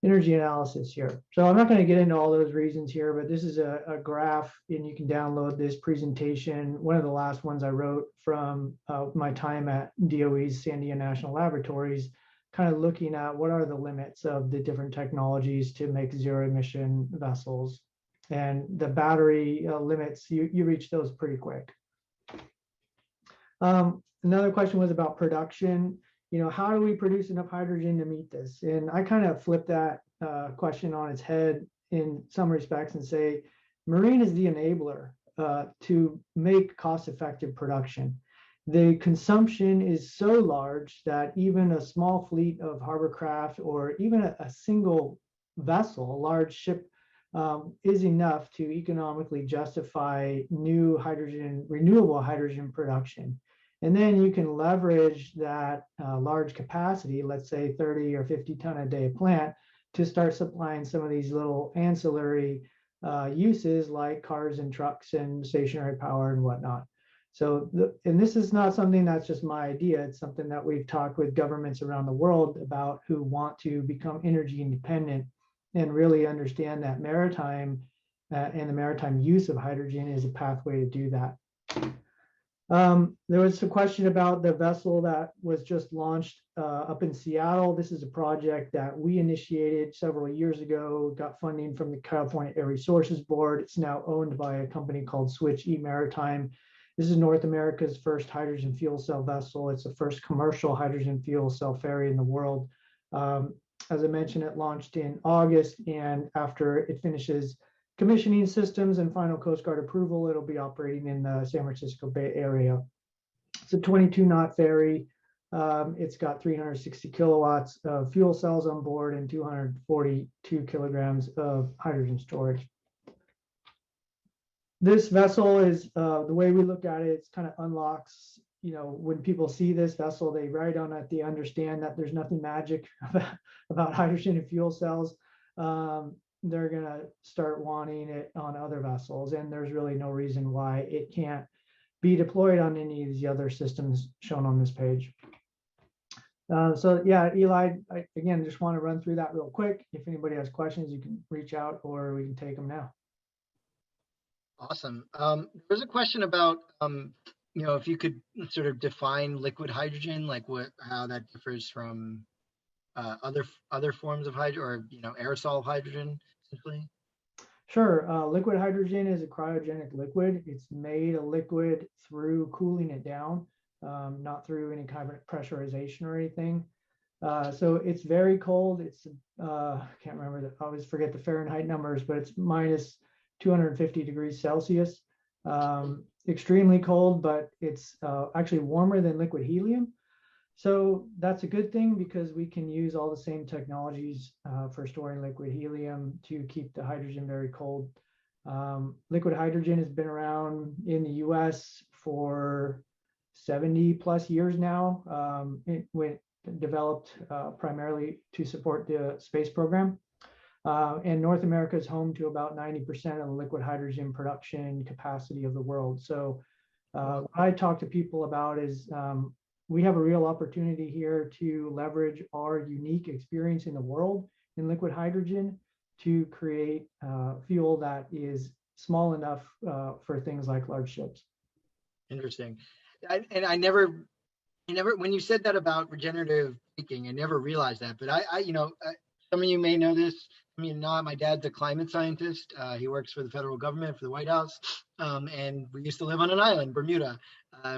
energy analysis here. So I'm not going to get into all those reasons here, but this is a graph, and you can download this presentation. One of the last ones I wrote from my time at DOE's Sandia National Laboratories, kind of looking at what are the limits of the different technologies to make zero emission vessels. And the battery limits, you reach those pretty quick. Another question was about production. How do we produce enough hydrogen to meet this? And I kind of flip that question on its head in some respects and say, marine is the enabler to make cost-effective production. The consumption is so large that even a small fleet of Harborcraft or even a single vessel, a large ship, is enough to economically justify new hydrogen, renewable hydrogen production. And then you can leverage that large capacity, let's say 30 or 50 ton a day plant, to start supplying some of these little ancillary uses like cars and trucks and stationary power and whatnot. So, and this is not something that's just my idea. It's something that we've talked with governments around the world about who want to become energy independent and really understand that maritime and the maritime use of hydrogen is a pathway to do that. There was a question about the vessel that was just launched up in Seattle. This is a project that we initiated several years ago, got funding from the California Air Resources Board. It's now owned by a company called Switch Maritime. This is North America's first hydrogen fuel cell vessel. It's the first commercial hydrogen fuel cell ferry in the world. As I mentioned, it launched in August, and after it finishes commissioning systems and final Coast Guard approval, it'll be operating in the San Francisco Bay Area. It's a 22-knot ferry. It's got 360 kilowatts of fuel cells on board and 242 kilograms of hydrogen storage. This vessel is, the way we look at it, it's kind of unlocks, when people see this vessel, they ride on it, they understand that there's nothing magic about hydrogen and fuel cells. They're going to start wanting it on other vessels, and there's really no reason why it can't be deployed on any of these other systems shown on this page. So yeah, Eli, I again just want to run through that real quick. If anybody has questions, you can reach out or we can take them now.
Awesome. There's a question about, if you could sort of define liquid hydrogen, like how that differs from other forms of hydrogen, or aerosol hydrogen, essentially.
Sure. Liquid hydrogen is a cryogenic liquid. It's made a liquid through cooling it down, not through any kind of pressurization or anything. So it's very cold. It's I can't remember, I always forget the Fahrenheit numbers, but it's minus 250 degrees Celsius. Extremely cold, but it's actually warmer than liquid helium. So that's a good thing because we can use all the same technologies for storing liquid helium to keep the hydrogen very cold. Liquid hydrogen has been around in the US for 70 plus years now. It went developed primarily to support the space program. And North America is home to about 90% of the liquid hydrogen production capacity of the world. So what I talk to people about is we have a real opportunity here to leverage our unique experience in the world in liquid hydrogen to create fuel that is small enough for things like large ships.
Interesting. And I never, when you said that about regenerative braking, I never realized that. But some of you may know this. I mean, not. My dad's a climate scientist. He works for the federal government, for the White House. And we used to live on an island, Bermuda.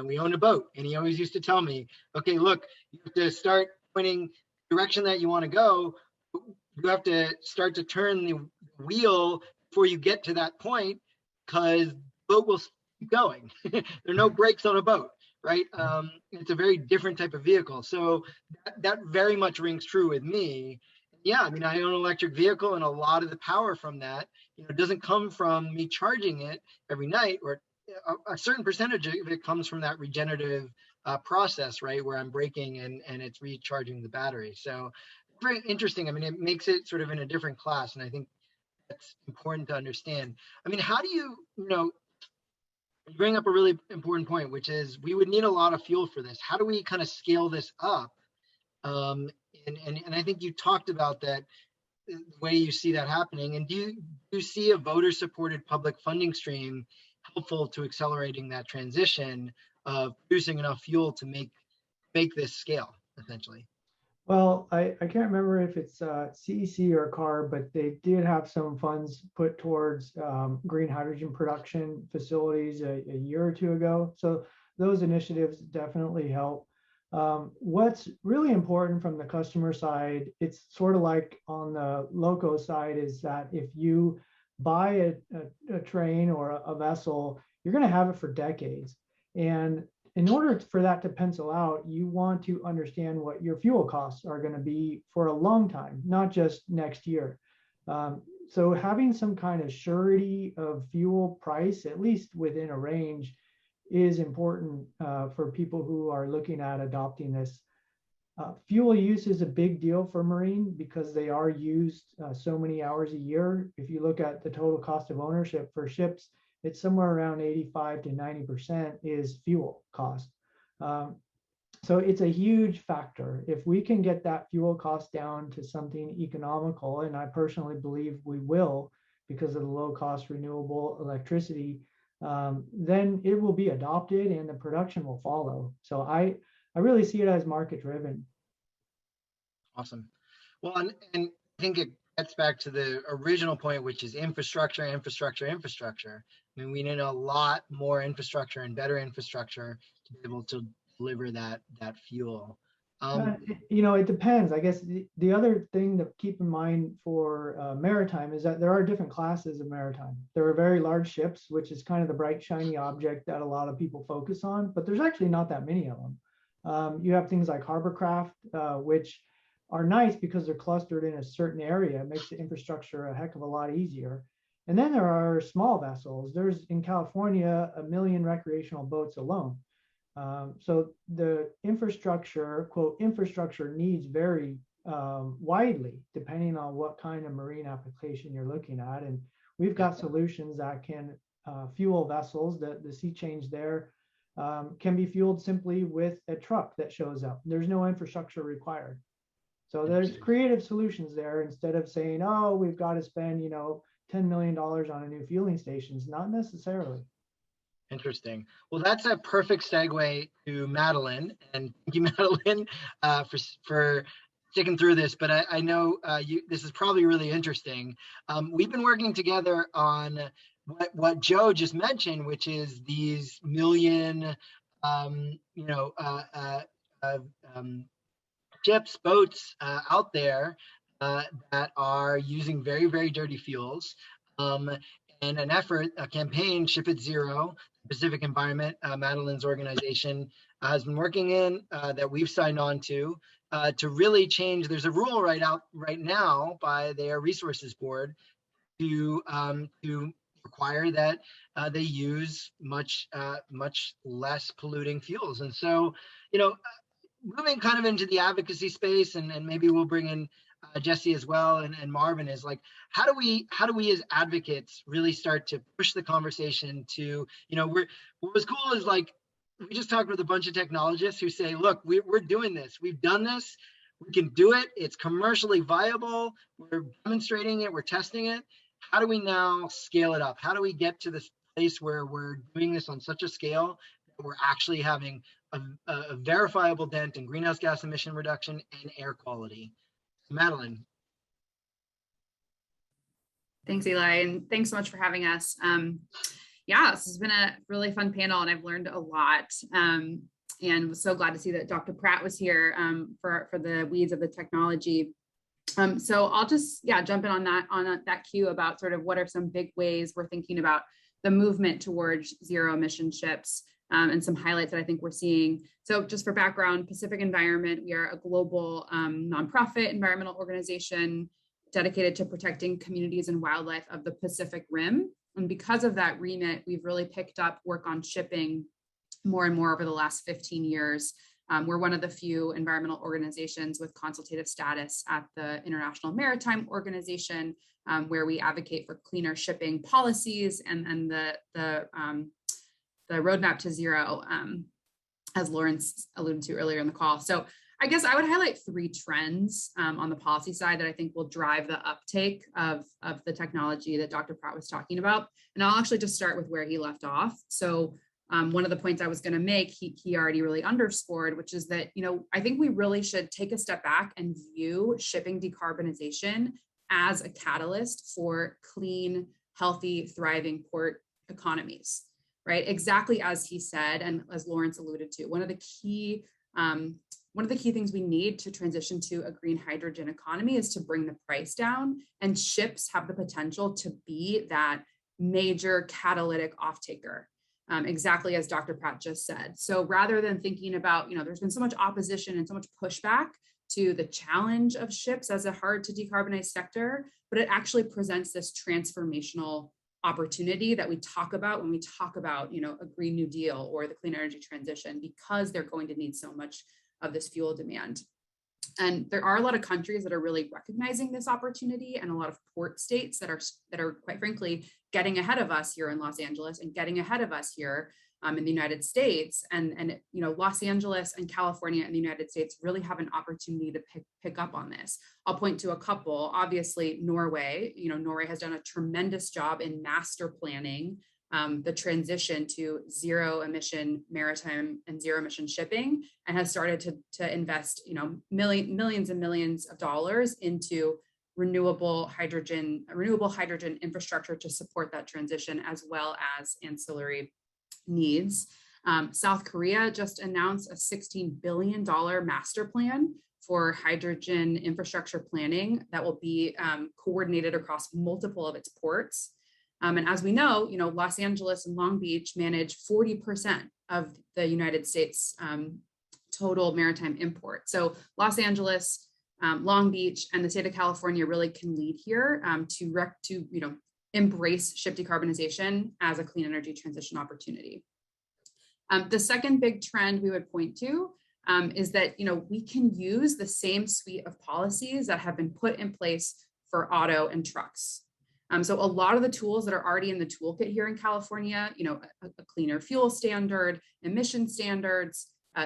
We owned a boat. And he always used to tell me, okay, look, you have to start pointing the direction that you want to go. You have to start to turn the wheel before you get to that point, because the boat will keep going. There are no brakes on a boat, right? It's a very different type of vehicle. So that very much rings true with me. Yeah, I mean, I own an electric vehicle, and a lot of the power from that, doesn't come from me charging it every night, or a certain percentage of it comes from that regenerative process, right, where I'm braking and it's recharging the battery. So very interesting. I mean, it makes it sort of in a different class, and I think that's important to understand. I mean, how do you bring up a really important point, which is we would need a lot of fuel for this. How do we kind of scale this up? And I think you talked about that the way you see that happening? And do you see a voter-supported public funding stream helpful to accelerating that transition of producing enough fuel to make this scale, essentially?
Well, I can't remember if it's CEC or CARB, but they did have some funds put towards green hydrogen production facilities a year or two ago. So those initiatives definitely help. What's really important from the customer side, it's sort of like on the loco side, is that if you buy a train or a vessel, you're going to have it for decades. And in order for that to pencil out, you want to understand what your fuel costs are going to be for a long time, not just next year. So having some kind of surety of fuel price, at least within a range, is important for people who are looking at adopting this. Fuel use is a big deal for marine because they are used so many hours a year. If you look at the total cost of ownership for ships, it's somewhere around 85 to 90% is fuel cost. So it's a huge factor. If we can get that fuel cost down to something economical, and I personally believe we will because of the low cost renewable electricity, then it will be adopted and the production will follow. So I really see it as market driven.
Awesome. Well, and I think it gets back to the original point, which is infrastructure, infrastructure, infrastructure. I mean, we need a lot more infrastructure and better infrastructure to be able to deliver that fuel.
It depends. I guess the other thing to keep in mind for maritime is that there are different classes of maritime. There are very large ships, which is kind of the bright, shiny object that a lot of people focus on, but there's actually not that many of them. You have things like Harborcraft, which are nice because they're clustered in a certain area. It makes the infrastructure a heck of a lot easier. And then there are small vessels. There's in California, 1 million recreational boats alone. So the infrastructure, quote, infrastructure needs vary widely depending on what kind of marine application you're looking at. And we've got solutions that can fuel vessels. The sea change there can be fueled simply with a truck that shows up. There's no infrastructure required. So there's creative solutions there instead of saying, oh, we've got to spend, $10 million on a new fueling stations. Not necessarily.
Interesting. Well, that's a perfect segue to Madeline, and thank you, Madeline, for sticking through this. But I know this is probably really interesting. We've been working together on what Joe just mentioned, which is these million, ships, boats out there that are using very, very dirty fuels. And an effort, a campaign, Ship It Zero, Pacific Environment, Madeline's organization, has been working in that we've signed on to really change. There's a rule right now by their resources board to require that they use much less polluting fuels. And so, moving kind of into the advocacy space, and maybe we'll bring in Jesse as well, and Marvin, is like, how do we as advocates really start to push the conversation to, what was cool is like, we just talked with a bunch of technologists who say, look, we're doing this, we've done this, we can do it, it's commercially viable, we're demonstrating it, we're testing it. How do we now scale it up? How do we get to this place where we're doing this on such a scale that we're actually having a verifiable dent in greenhouse gas emission reduction and air quality? Madeline.
Thanks, Eli, and thanks so much for having us. Yeah, this has been a really fun panel, and I've learned a lot. And was so glad to see that Dr. Pratt was here for the weeds of the technology. So I'll just jump in on that cue about sort of what are some big ways we're thinking about the movement towards zero emission ships. And some highlights that I think we're seeing. So just for background, Pacific Environment, we are a global nonprofit environmental organization dedicated to protecting communities and wildlife of the Pacific Rim. And because of that remit, we've really picked up work on shipping more and more over the last 15 years. We're one of the few environmental organizations with consultative status at the International Maritime Organization, where we advocate for cleaner shipping policies and the roadmap to zero, as Lawrence alluded to earlier in the call. So I guess I would highlight 3 trends on the policy side that I think will drive the uptake of the technology that Dr. Pratt was talking about. And I'll actually just start with where he left off. So one of the points I was going to make, he already really underscored, which is that, I think we really should take a step back and view shipping decarbonization as a catalyst for clean, healthy, thriving port economies, right? Exactly as he said, and as Lawrence alluded to, one of the key things we need to transition to a green hydrogen economy is to bring the price down, and ships have the potential to be that major catalytic off-taker, exactly as Dr. Pratt just said. So rather than thinking about, there's been so much opposition and so much pushback to the challenge of ships as a hard to decarbonize sector, but it actually presents this transformational opportunity that we talk about when we talk about, a Green New Deal or the clean energy transition, because they're going to need so much of this fuel demand. And there are a lot of countries that are really recognizing this opportunity, and a lot of port states that are quite frankly getting ahead of us here in Los Angeles and getting ahead of us here in the United States. And Los Angeles and California and the United States really have an opportunity to pick up on this. I'll point to a couple. Obviously, Norway. Norway has done a tremendous job in master planning the transition to zero-emission maritime and zero-emission shipping, and has started to invest, millions and millions of dollars into renewable hydrogen infrastructure to support that transition, as well as ancillary needs. South Korea just announced a $16 billion master plan for hydrogen infrastructure planning that will be coordinated across multiple of its ports. And as we know, Los Angeles and Long Beach manage 40% of the United States total maritime import. So Los Angeles, Long Beach, and the state of California really can lead here to embrace ship decarbonization as a clean energy transition opportunity. The second big trend we would point to is that we can use the same suite of policies that have been put in place for auto and trucks. So a lot of the tools that are already in the toolkit here in California, a cleaner fuel standard, emission standards,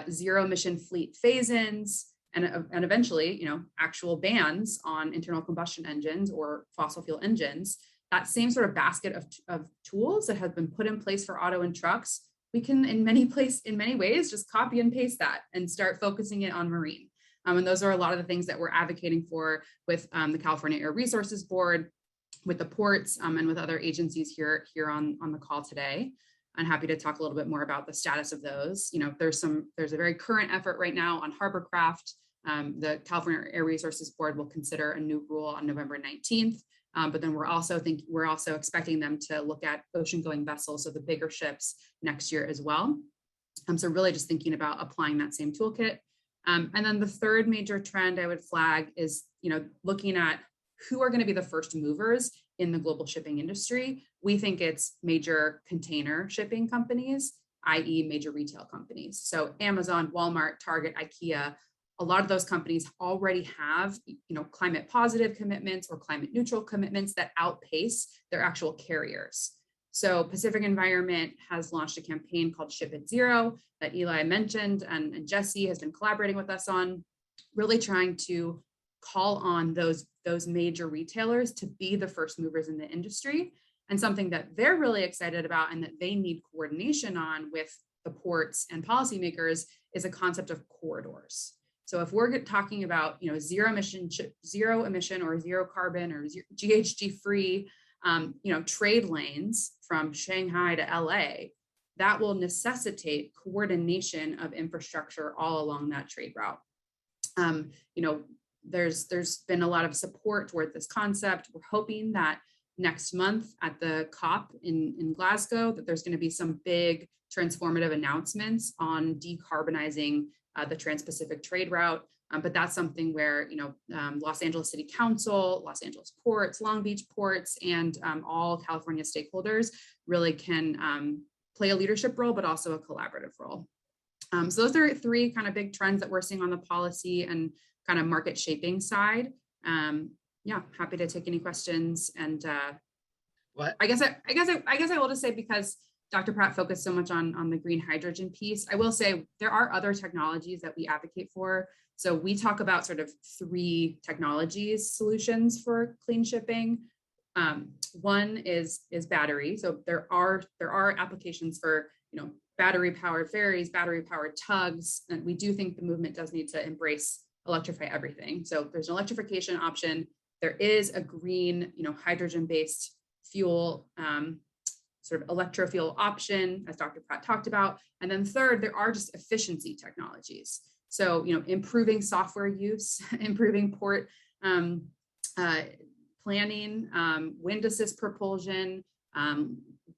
zero emission fleet phase-ins, and eventually, actual bans on internal combustion engines or fossil fuel engines. That same sort of basket of tools that have been put in place for auto and trucks, we can in many ways just copy and paste that and start focusing it on marine. And those are a lot of the things that we're advocating for with the California Air Resources Board, with the ports, and with other agencies here on the call today. I'm happy to talk a little bit more about the status of those. There's a very current effort right now on Harborcraft. The California Air Resources Board will consider a new rule on November 19th. But then we're also expecting them to look at ocean-going vessels, so the bigger ships, next year as well. So really just thinking about applying that same toolkit. And then the third major trend I would flag is, looking at who are going to be the first movers in the global shipping industry. We think it's major container shipping companies, i.e. major retail companies. So Amazon, Walmart, Target, IKEA, a lot of those companies already have, climate positive commitments or climate neutral commitments that outpace their actual carriers. So Pacific Environment has launched a campaign called Ship at Zero that Eli mentioned, and Jesse has been collaborating with us on, really trying to call on those major retailers to be the first movers in the industry. And something that they're really excited about and that they need coordination on with the ports and policymakers is a concept of corridors. So if we're talking about, zero emission or zero carbon or GHG free, trade lanes from Shanghai to LA, that will necessitate coordination of infrastructure all along that trade route. There's been a lot of support toward this concept. We're hoping that next month at the COP in Glasgow, that there's going to be some big transformative announcements on decarbonizing the Trans-Pacific trade route. But that's something where, Los Angeles City Council, Los Angeles ports, Long Beach ports, and all California stakeholders really can play a leadership role, but also a collaborative role. So those are 3 kind of big trends that we're seeing on the policy and kind of market shaping side. Yeah, happy to take any questions. And I guess I will just say, because Dr. Pratt focused so much on the green hydrogen piece, I will say there are other technologies that we advocate for So we talk about sort of 3 technologies solutions for clean shipping. One is battery. So there are applications for, battery powered ferries, battery powered tugs. And we do think the movement does need to embrace electrify everything. So there's an electrification option. There is a green, hydrogen based fuel, sort of electrofuel option, as Dr. Pratt talked about. And then third, there are just efficiency technologies. So, improving software use, improving port planning, wind assist propulsion,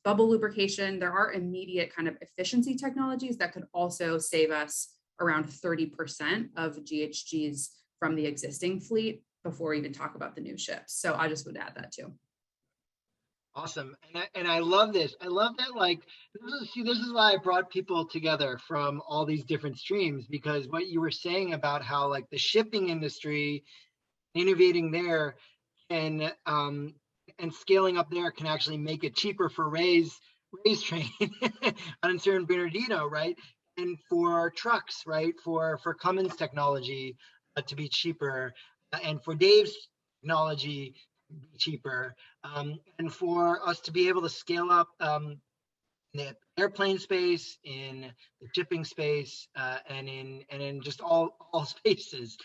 bubble lubrication. There are immediate kind of efficiency technologies that could also save us around 30% of GHGs from the existing fleet before we even talk about the new ships. So I just would add that too.
Awesome. And I love this. I love that, like, this is why I brought people together from all these different streams, because what you were saying about how, like, the shipping industry, innovating there and scaling up there can actually make it cheaper for Ray's train on San Bernardino, right? And for trucks, right? For Cummins technology to be cheaper, and for Dave's technology cheaper, and for us to be able to scale up in the airplane space, in the shipping space, and in just all spaces.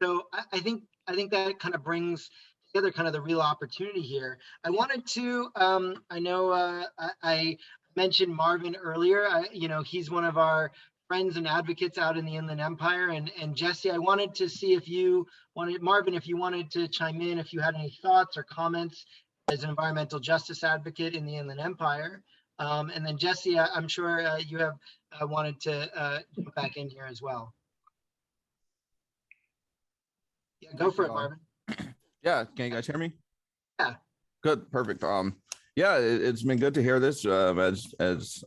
So I think that kind of brings together kind of the real opportunity here. I wanted to, I know I mentioned Marvin earlier. He's one of our friends and advocates out in the Inland Empire, and Jesse, I wanted to see if you wanted, Marvin, if you wanted to chime in, if you had any thoughts or comments as an environmental justice advocate in the Inland Empire. And then Jesse, I'm sure you have wanted to jump back in here as well. Yeah, go for it, Marvin.
Yeah, can you guys hear me?
Yeah.
Good, perfect. Yeah, it's been good to hear this. As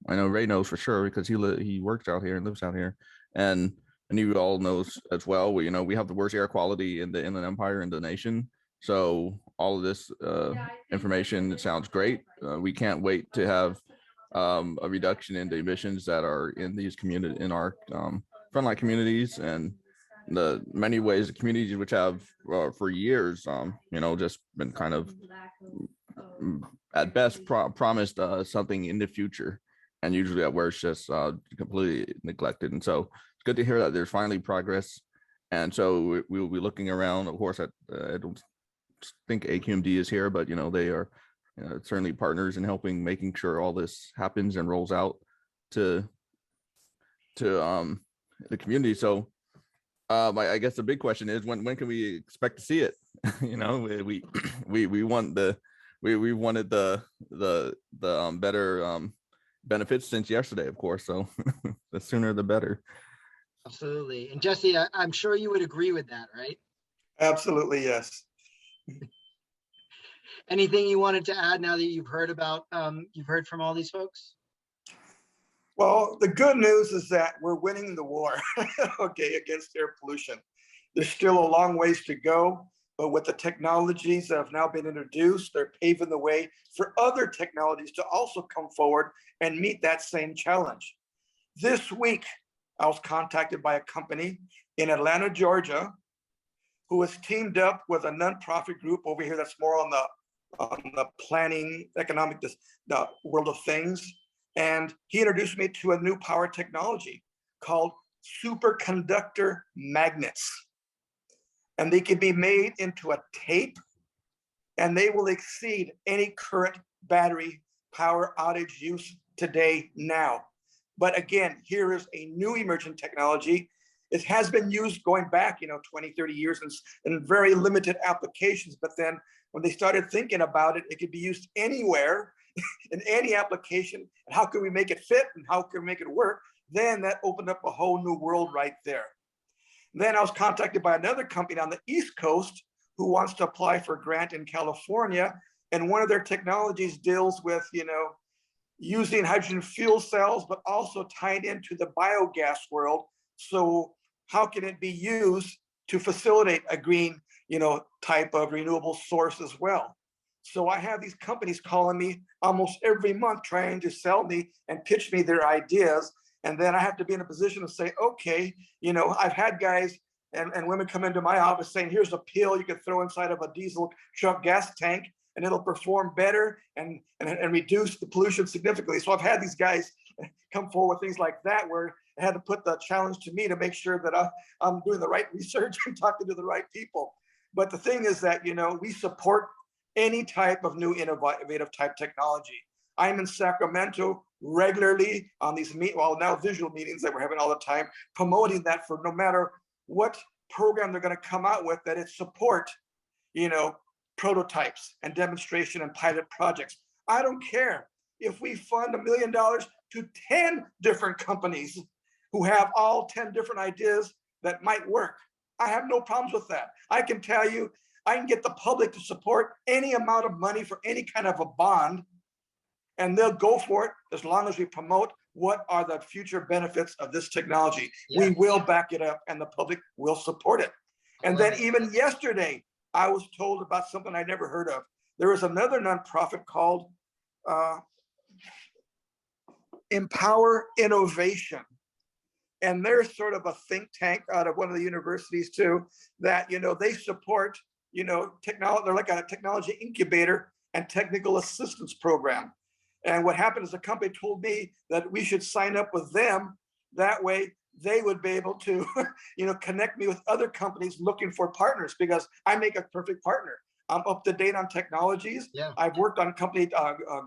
I know Ray knows for sure because he works out here and lives out here, and you all knows as well. We have the worst air quality in the Inland Empire in the nation. So all of this information, it sounds great. We can't wait to have a reduction in the emissions that are in these in our frontline communities, and the many ways the communities which have for years just been kind of at best promised something in the future, and usually at worst just completely neglected. And so it's good to hear that there's finally progress. And so we will be looking around. Of course, I don't think AQMD is here, but they are certainly partners in making sure all this happens and rolls out to the community. So I guess the big question is when can we expect to see it? We wanted the better benefits since yesterday, of course. So the sooner the better.
Absolutely. And Jesse, I'm sure you would agree with that, right?
Absolutely, yes.
Anything you wanted to add now that you've heard from all these folks?
Well, the good news is that we're winning the war, against air pollution. There's still a long ways to go, but with the technologies that have now been introduced, they're paving the way for other technologies to also come forward and meet that same challenge. This week, I was contacted by a company in Atlanta, Georgia, who has teamed up with a nonprofit group over here that's more on the planning, economic, the world of things. And he introduced me to a new power technology called superconductor magnets. And they can be made into a tape, and they will exceed any current battery power outage use today now. But again, here is a new emerging technology. It has been used going back, 20, 30 years in very limited applications. But then when they started thinking about it, it could be used anywhere in any application. And how can we make it fit and how can we make it work? Then that opened up a whole new world right there. Then I was contacted by another company on the East Coast who wants to apply for a grant in California. And one of their technologies deals with, using hydrogen fuel cells, but also tied into the biogas world. So how can it be used to facilitate a green, type of renewable source as well? So I have these companies calling me almost every month trying to sell me and pitch me their ideas. And then I have to be in a position to say, okay, you know, I've had guys and women come into my office saying, here's a pill you could throw inside of a diesel truck gas tank and it'll perform better and reduce the pollution significantly. So I've had these guys come forward with things like that, where I had to put the challenge to me to make sure that I'm doing the right research and talking to the right people. But the thing is that, you know, we support any type of new innovative type technology. I'm in Sacramento regularly on these now visual meetings that we're having all the time, promoting that for no matter what program they're going to come out with, that it support, you know, prototypes and demonstration and pilot projects. I don't care if we fund $1 million to 10 different companies who have all 10 different ideas that might work. I have no problems with that. I can tell you, I can get the public to support any amount of money for any kind of a bond, and they'll go for it as long as we promote what are the future benefits of this technology. We will back it up and the public will support it. And then even yesterday, I was told about something I never heard of. There is another nonprofit called Empower Innovation. And they're sort of a think tank out of one of the universities too, that, you know, they support, you know, technology. They're like a technology incubator and technical assistance program. And what happened is the company told me that we should sign up with them. That way they would be able to, you know, connect me with other companies looking for partners, because I make a perfect partner. I'm up to date on technologies. I've worked on company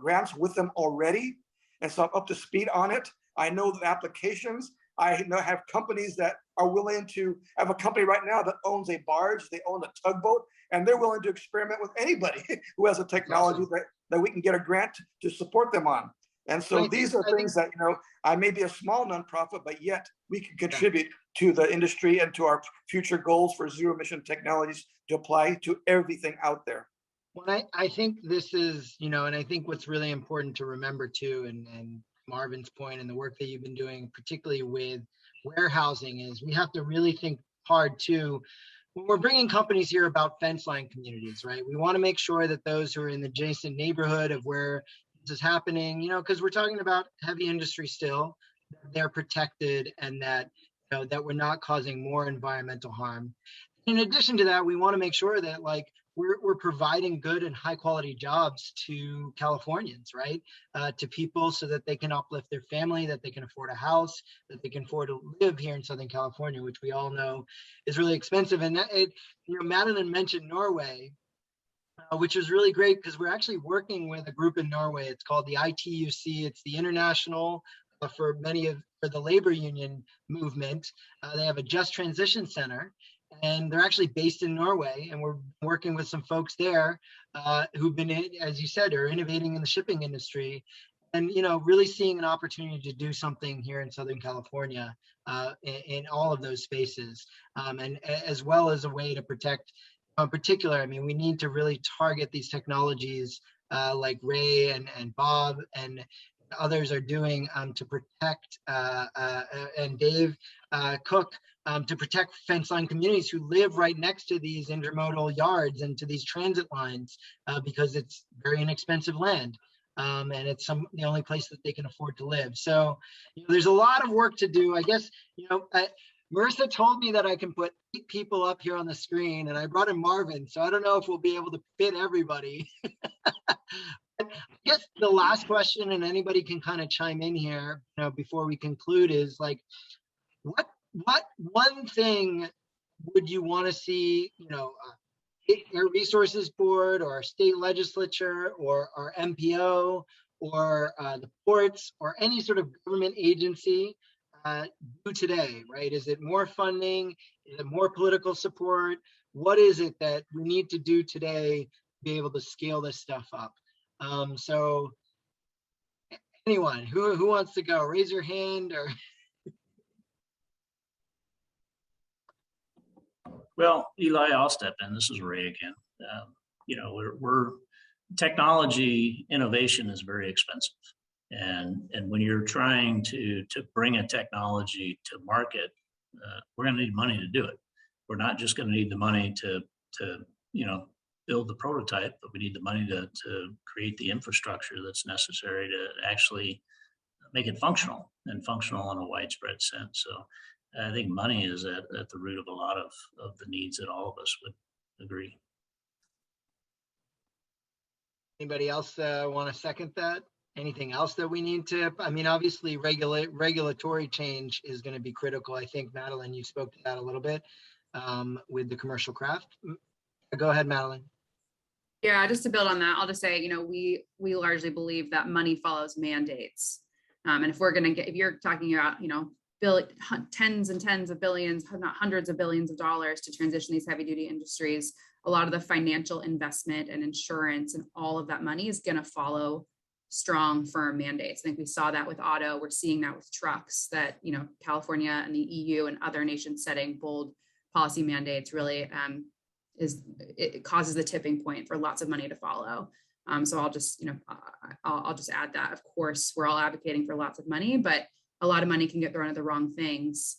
grants with them already. And so I'm up to speed on it. I know the applications. I have companies that are willing to have a company right now that owns a barge, they own a tugboat, and they're willing to experiment with anybody who has a technology that we can get a grant to support them on. And so these are things that, you know, I may be a small nonprofit, but yet we can contribute to the industry and to our future goals for zero emission technologies to apply to everything out there.
Well, I think this is, you know, and I think what's really important to remember too, and Marvin's point and the work that you've been doing, particularly with warehousing, is we have to really think hard too. When we're bringing companies here about fence line communities, right? We want to make sure that those who are in the adjacent neighborhood of where this is happening, you know, because we're talking about heavy industry still, they're protected, and that, you know, that we're not causing more environmental harm. In addition to that, we want to make sure that, like, we're providing good and high quality jobs to Californians, right? To people, so that they can uplift their family, that they can afford a house, that they can afford to live here in Southern California, which we all know is really expensive. And that, you know, Madeline mentioned Norway, which is really great, because we're actually working with a group in Norway. It's called the ITUC. It's the International for the labor union movement. They have a Just Transition Center, and they're actually based in Norway, and we're working with some folks there who've been, as you said, are innovating in the shipping industry, and, you know, really seeing an opportunity to do something here in Southern California in all of those spaces, and as well as a way to protect. In particular, I mean, we need to really target these technologies like Ray and Bob and others are doing to protect, and Dave Cook, to protect fence line communities who live right next to these intermodal yards and to these transit lines, because it's very inexpensive land, and it's the only place that they can afford to live. So, you know, there's a lot of work to do. I guess, you know, Marissa told me that I can put 8 people up here on the screen, and I brought in Marvin, so I don't know if we'll be able to fit everybody. I guess the last question, and anybody can kind of chime in here, you know, before we conclude, is like, what one thing would you want to see, you know, Air Resources Board or our state legislature or our MPO or the ports or any sort of government agency do today, right? Is it more funding? Is it more political support? What is it that we need to do today to be able to scale this stuff up? So anyone who wants to go, raise your hand. Or
Well, Eli, I'll step in. This is Ray again. You know, we're technology innovation is very expensive, and when you're trying to bring a technology to market, we're going to need money to do it. We're not just going to need the money to you know, build the prototype, but we need the money to create the infrastructure that's necessary to actually make it functional and functional in a widespread sense. So I think money is at the root of a lot of the needs that all of us would agree.
Anybody else want to second that? Anything else that we need to, I mean, obviously regulatory change is going to be critical. I think, Madeline, you spoke to that a little bit with the commercial craft. Go ahead, Madeline.
Yeah, just to build on that, I'll just say, we largely believe that money follows mandates. And if we're going to get, if you're talking about, tens and tens of billions, not hundreds of billions of dollars to transition these heavy duty industries, a lot of the financial investment and insurance and all of that money is going to follow strong, firm mandates. I think we saw that with auto. We're seeing that with trucks, that, California and the EU and other nations setting bold policy mandates really it causes the tipping point for lots of money to follow. So I'll just, I'll just add that, of course, we're all advocating for lots of money, but a lot of money can get thrown at the wrong things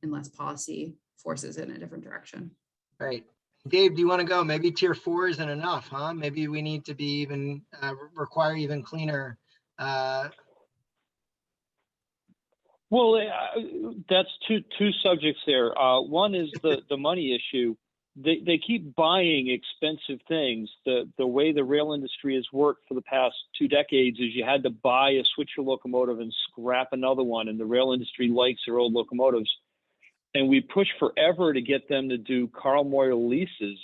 unless policy forces it in a different direction.
Right. Dave, do you want to go? Maybe tier 4 isn't enough, huh? Maybe we need to be even require even cleaner.
Well, that's two subjects there. One is the money issue. They keep buying expensive things. The way the rail industry has worked for the past 2 decades is you had to buy a switcher locomotive and scrap another one, and the rail industry likes their old locomotives. And we pushed forever to get them to do Carl Moyer leases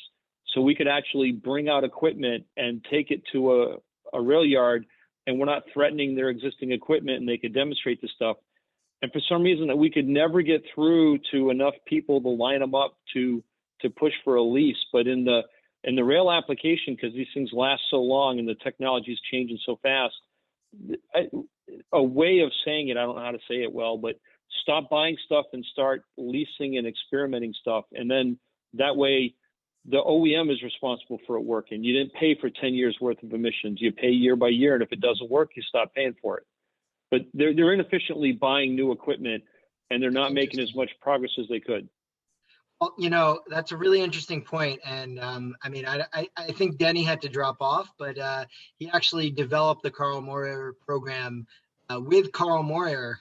so we could actually bring out equipment and take it to a rail yard, and we're not threatening their existing equipment, and they could demonstrate the stuff. And for some reason that we could never get through to enough people to line them up to push for a lease. But in the rail application, because these things last so long and the technology is changing so fast, a way of saying it, I don't know how to say it well, but stop buying stuff and start leasing and experimenting stuff. And then that way the OEM is responsible for it working. You didn't pay for 10 years worth of emissions. You pay year by year. And if it doesn't work, you stop paying for it. But they're inefficiently buying new equipment, and they're not making as much progress as they could.
Well, that's a really interesting point. And I mean, I think Denny had to drop off, but he actually developed the Carl Moyer program with Carl Moyer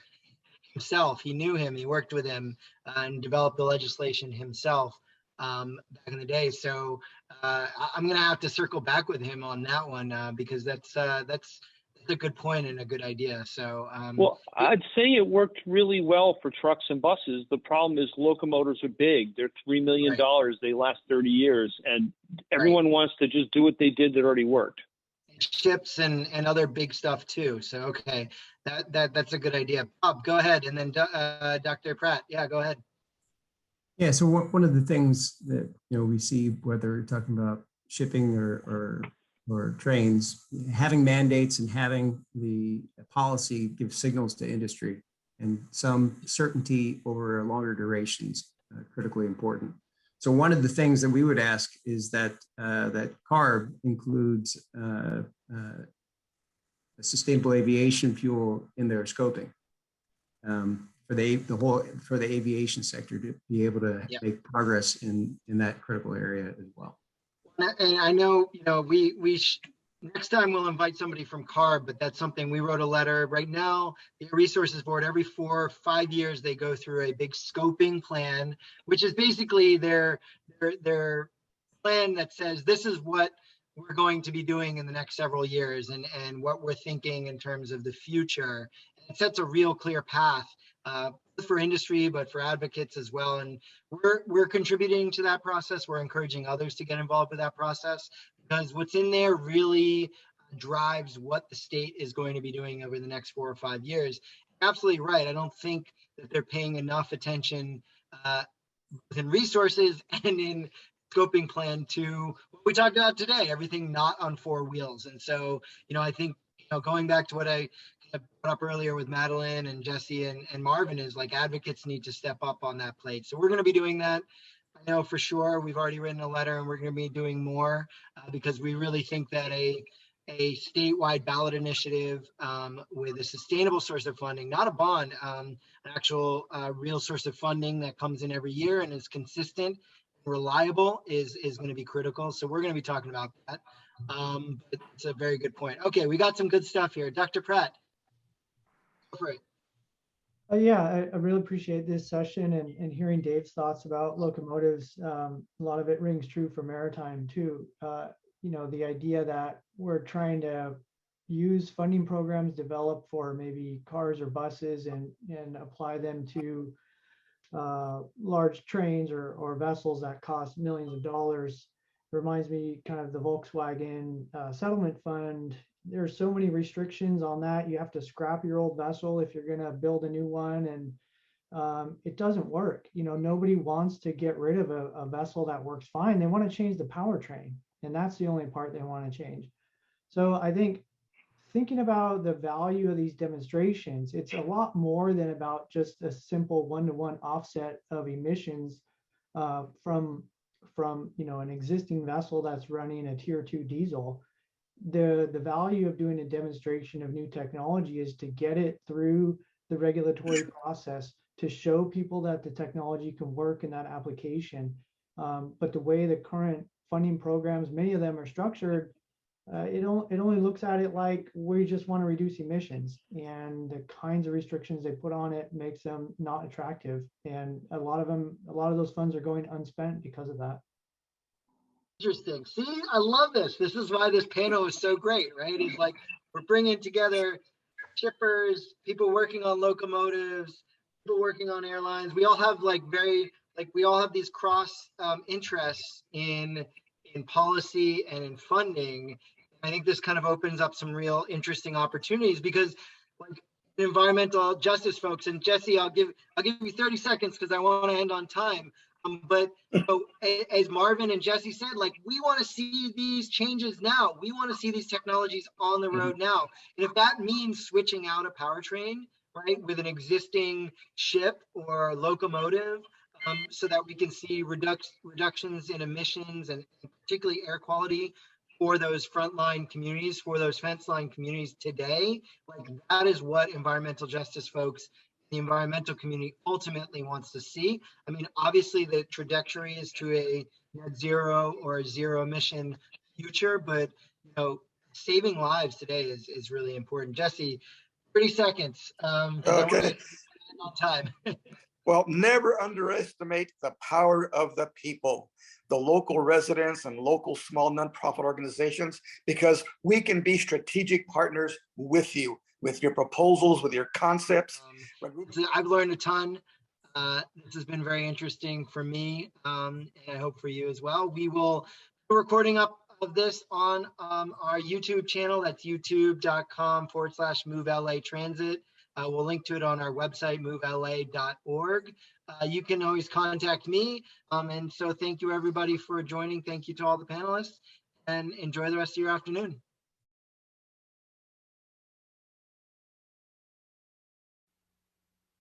himself. He knew him, he worked with him and developed the legislation himself back in the day. So I'm going to have to circle back with him on that one because that's a good point and a good idea. So
well, I'd say it worked really well for trucks and buses. The problem is locomotives are big. They're $3 million. Right. They last 30 years, and everyone wants to just do what they did that already worked.
Ships and other big stuff too. So okay, that's a good idea. Bob, go ahead, and then Dr. Pratt. Yeah, go ahead.
Yeah. So one of the things that we see, whether you're talking about shipping or trains, having mandates and having the policy give signals to industry, and some certainty over longer durations critically important. So one of the things that we would ask is that that CARB includes a sustainable aviation fuel in their scoping for the aviation sector to be able to make progress in that critical area as well.
And I know, we next time we'll invite somebody from CARB, but that's something we wrote a letter right now. The Resources Board, every 4 or 5 years, they go through a big scoping plan, which is basically their plan that says this is what we're going to be doing in the next several years and what we're thinking in terms of the future. It sets a real clear path for industry, but for advocates as well. And we're contributing to that process. We're encouraging others to get involved with that process because what's in there really drives what the state is going to be doing over the next 4 or 5 years. Absolutely right. I don't think that they're paying enough attention in resources and in scoping plan to what we talked about today, everything not on 4 wheels. And so, I think, going back to what I brought up earlier with Madeline and Jesse and Marvin is like advocates need to step up on that plate. So we're going to be doing that. I know for sure we've already written a letter and we're going to be doing more because we really think that a statewide ballot initiative with a sustainable source of funding, not a bond, an actual real source of funding that comes in every year and is consistent, reliable is going to be critical. So we're going to be talking about that. But it's a very good point. Okay, we got some good stuff here. Dr. Pratt. Go for it.
Yeah, I really appreciate this session and hearing Dave's thoughts about locomotives. A lot of it rings true for maritime too. You know, the idea that we're trying to use funding programs developed for maybe cars or buses and apply them to large trains or vessels that cost millions of dollars. It reminds me kind of the Volkswagen settlement fund. There's so many restrictions on that. You have to scrap your old vessel if you're going to build a new one, and it doesn't work. You know, nobody wants to get rid of a vessel that works fine. They want to change the powertrain, and that's the only part they want to change. So I think thinking about the value of these demonstrations, it's a lot more than about just a simple one-to-one offset of emissions from you know, an existing vessel that's running a tier 2 diesel. The value of doing a demonstration of new technology is to get it through the regulatory process, to show people that the technology can work in that application. But the way the current funding programs, many of them are structured, it only looks at it like we just want to reduce emissions, and the kinds of restrictions they put on it makes them not attractive. And a lot of those funds are going unspent because of that.
Interesting. See, I love this. This is why this panel is so great, right? It's like we're bringing together shippers, people working on locomotives, people working on airlines. We all have we all have these cross interests in policy and in funding. I think this kind of opens up some real interesting opportunities, because like environmental justice folks, and Jesse, I'll give you 30 seconds because I want to end on time. But you know, as Marvin and Jesse said, like, we want to see these changes now. We want to see these technologies on the road now. And if that means switching out a powertrain, right, with an existing ship or locomotive, so that we can see reductions in emissions and particularly air quality for those frontline communities, for those fence line communities today, like, that is what environmental justice folks, the environmental community ultimately wants to see. I mean, obviously the trajectory is to a net zero or a zero emission future, but you know, saving lives today is really important. Jesse, 30 seconds.
Okay.
On time.
Well, never underestimate the power of the people, the local residents and local small nonprofit organizations, because we can be strategic partners with you, with your proposals, with your concepts.
I've learned a ton. This has been very interesting for me, and I hope for you as well. We will be recording up of this on our YouTube channel. That's youtube.com/MoveLA We'll link to it on our website, movela.org. You can always contact me. And so thank you everybody for joining. Thank you to all the panelists, and enjoy the rest of your afternoon.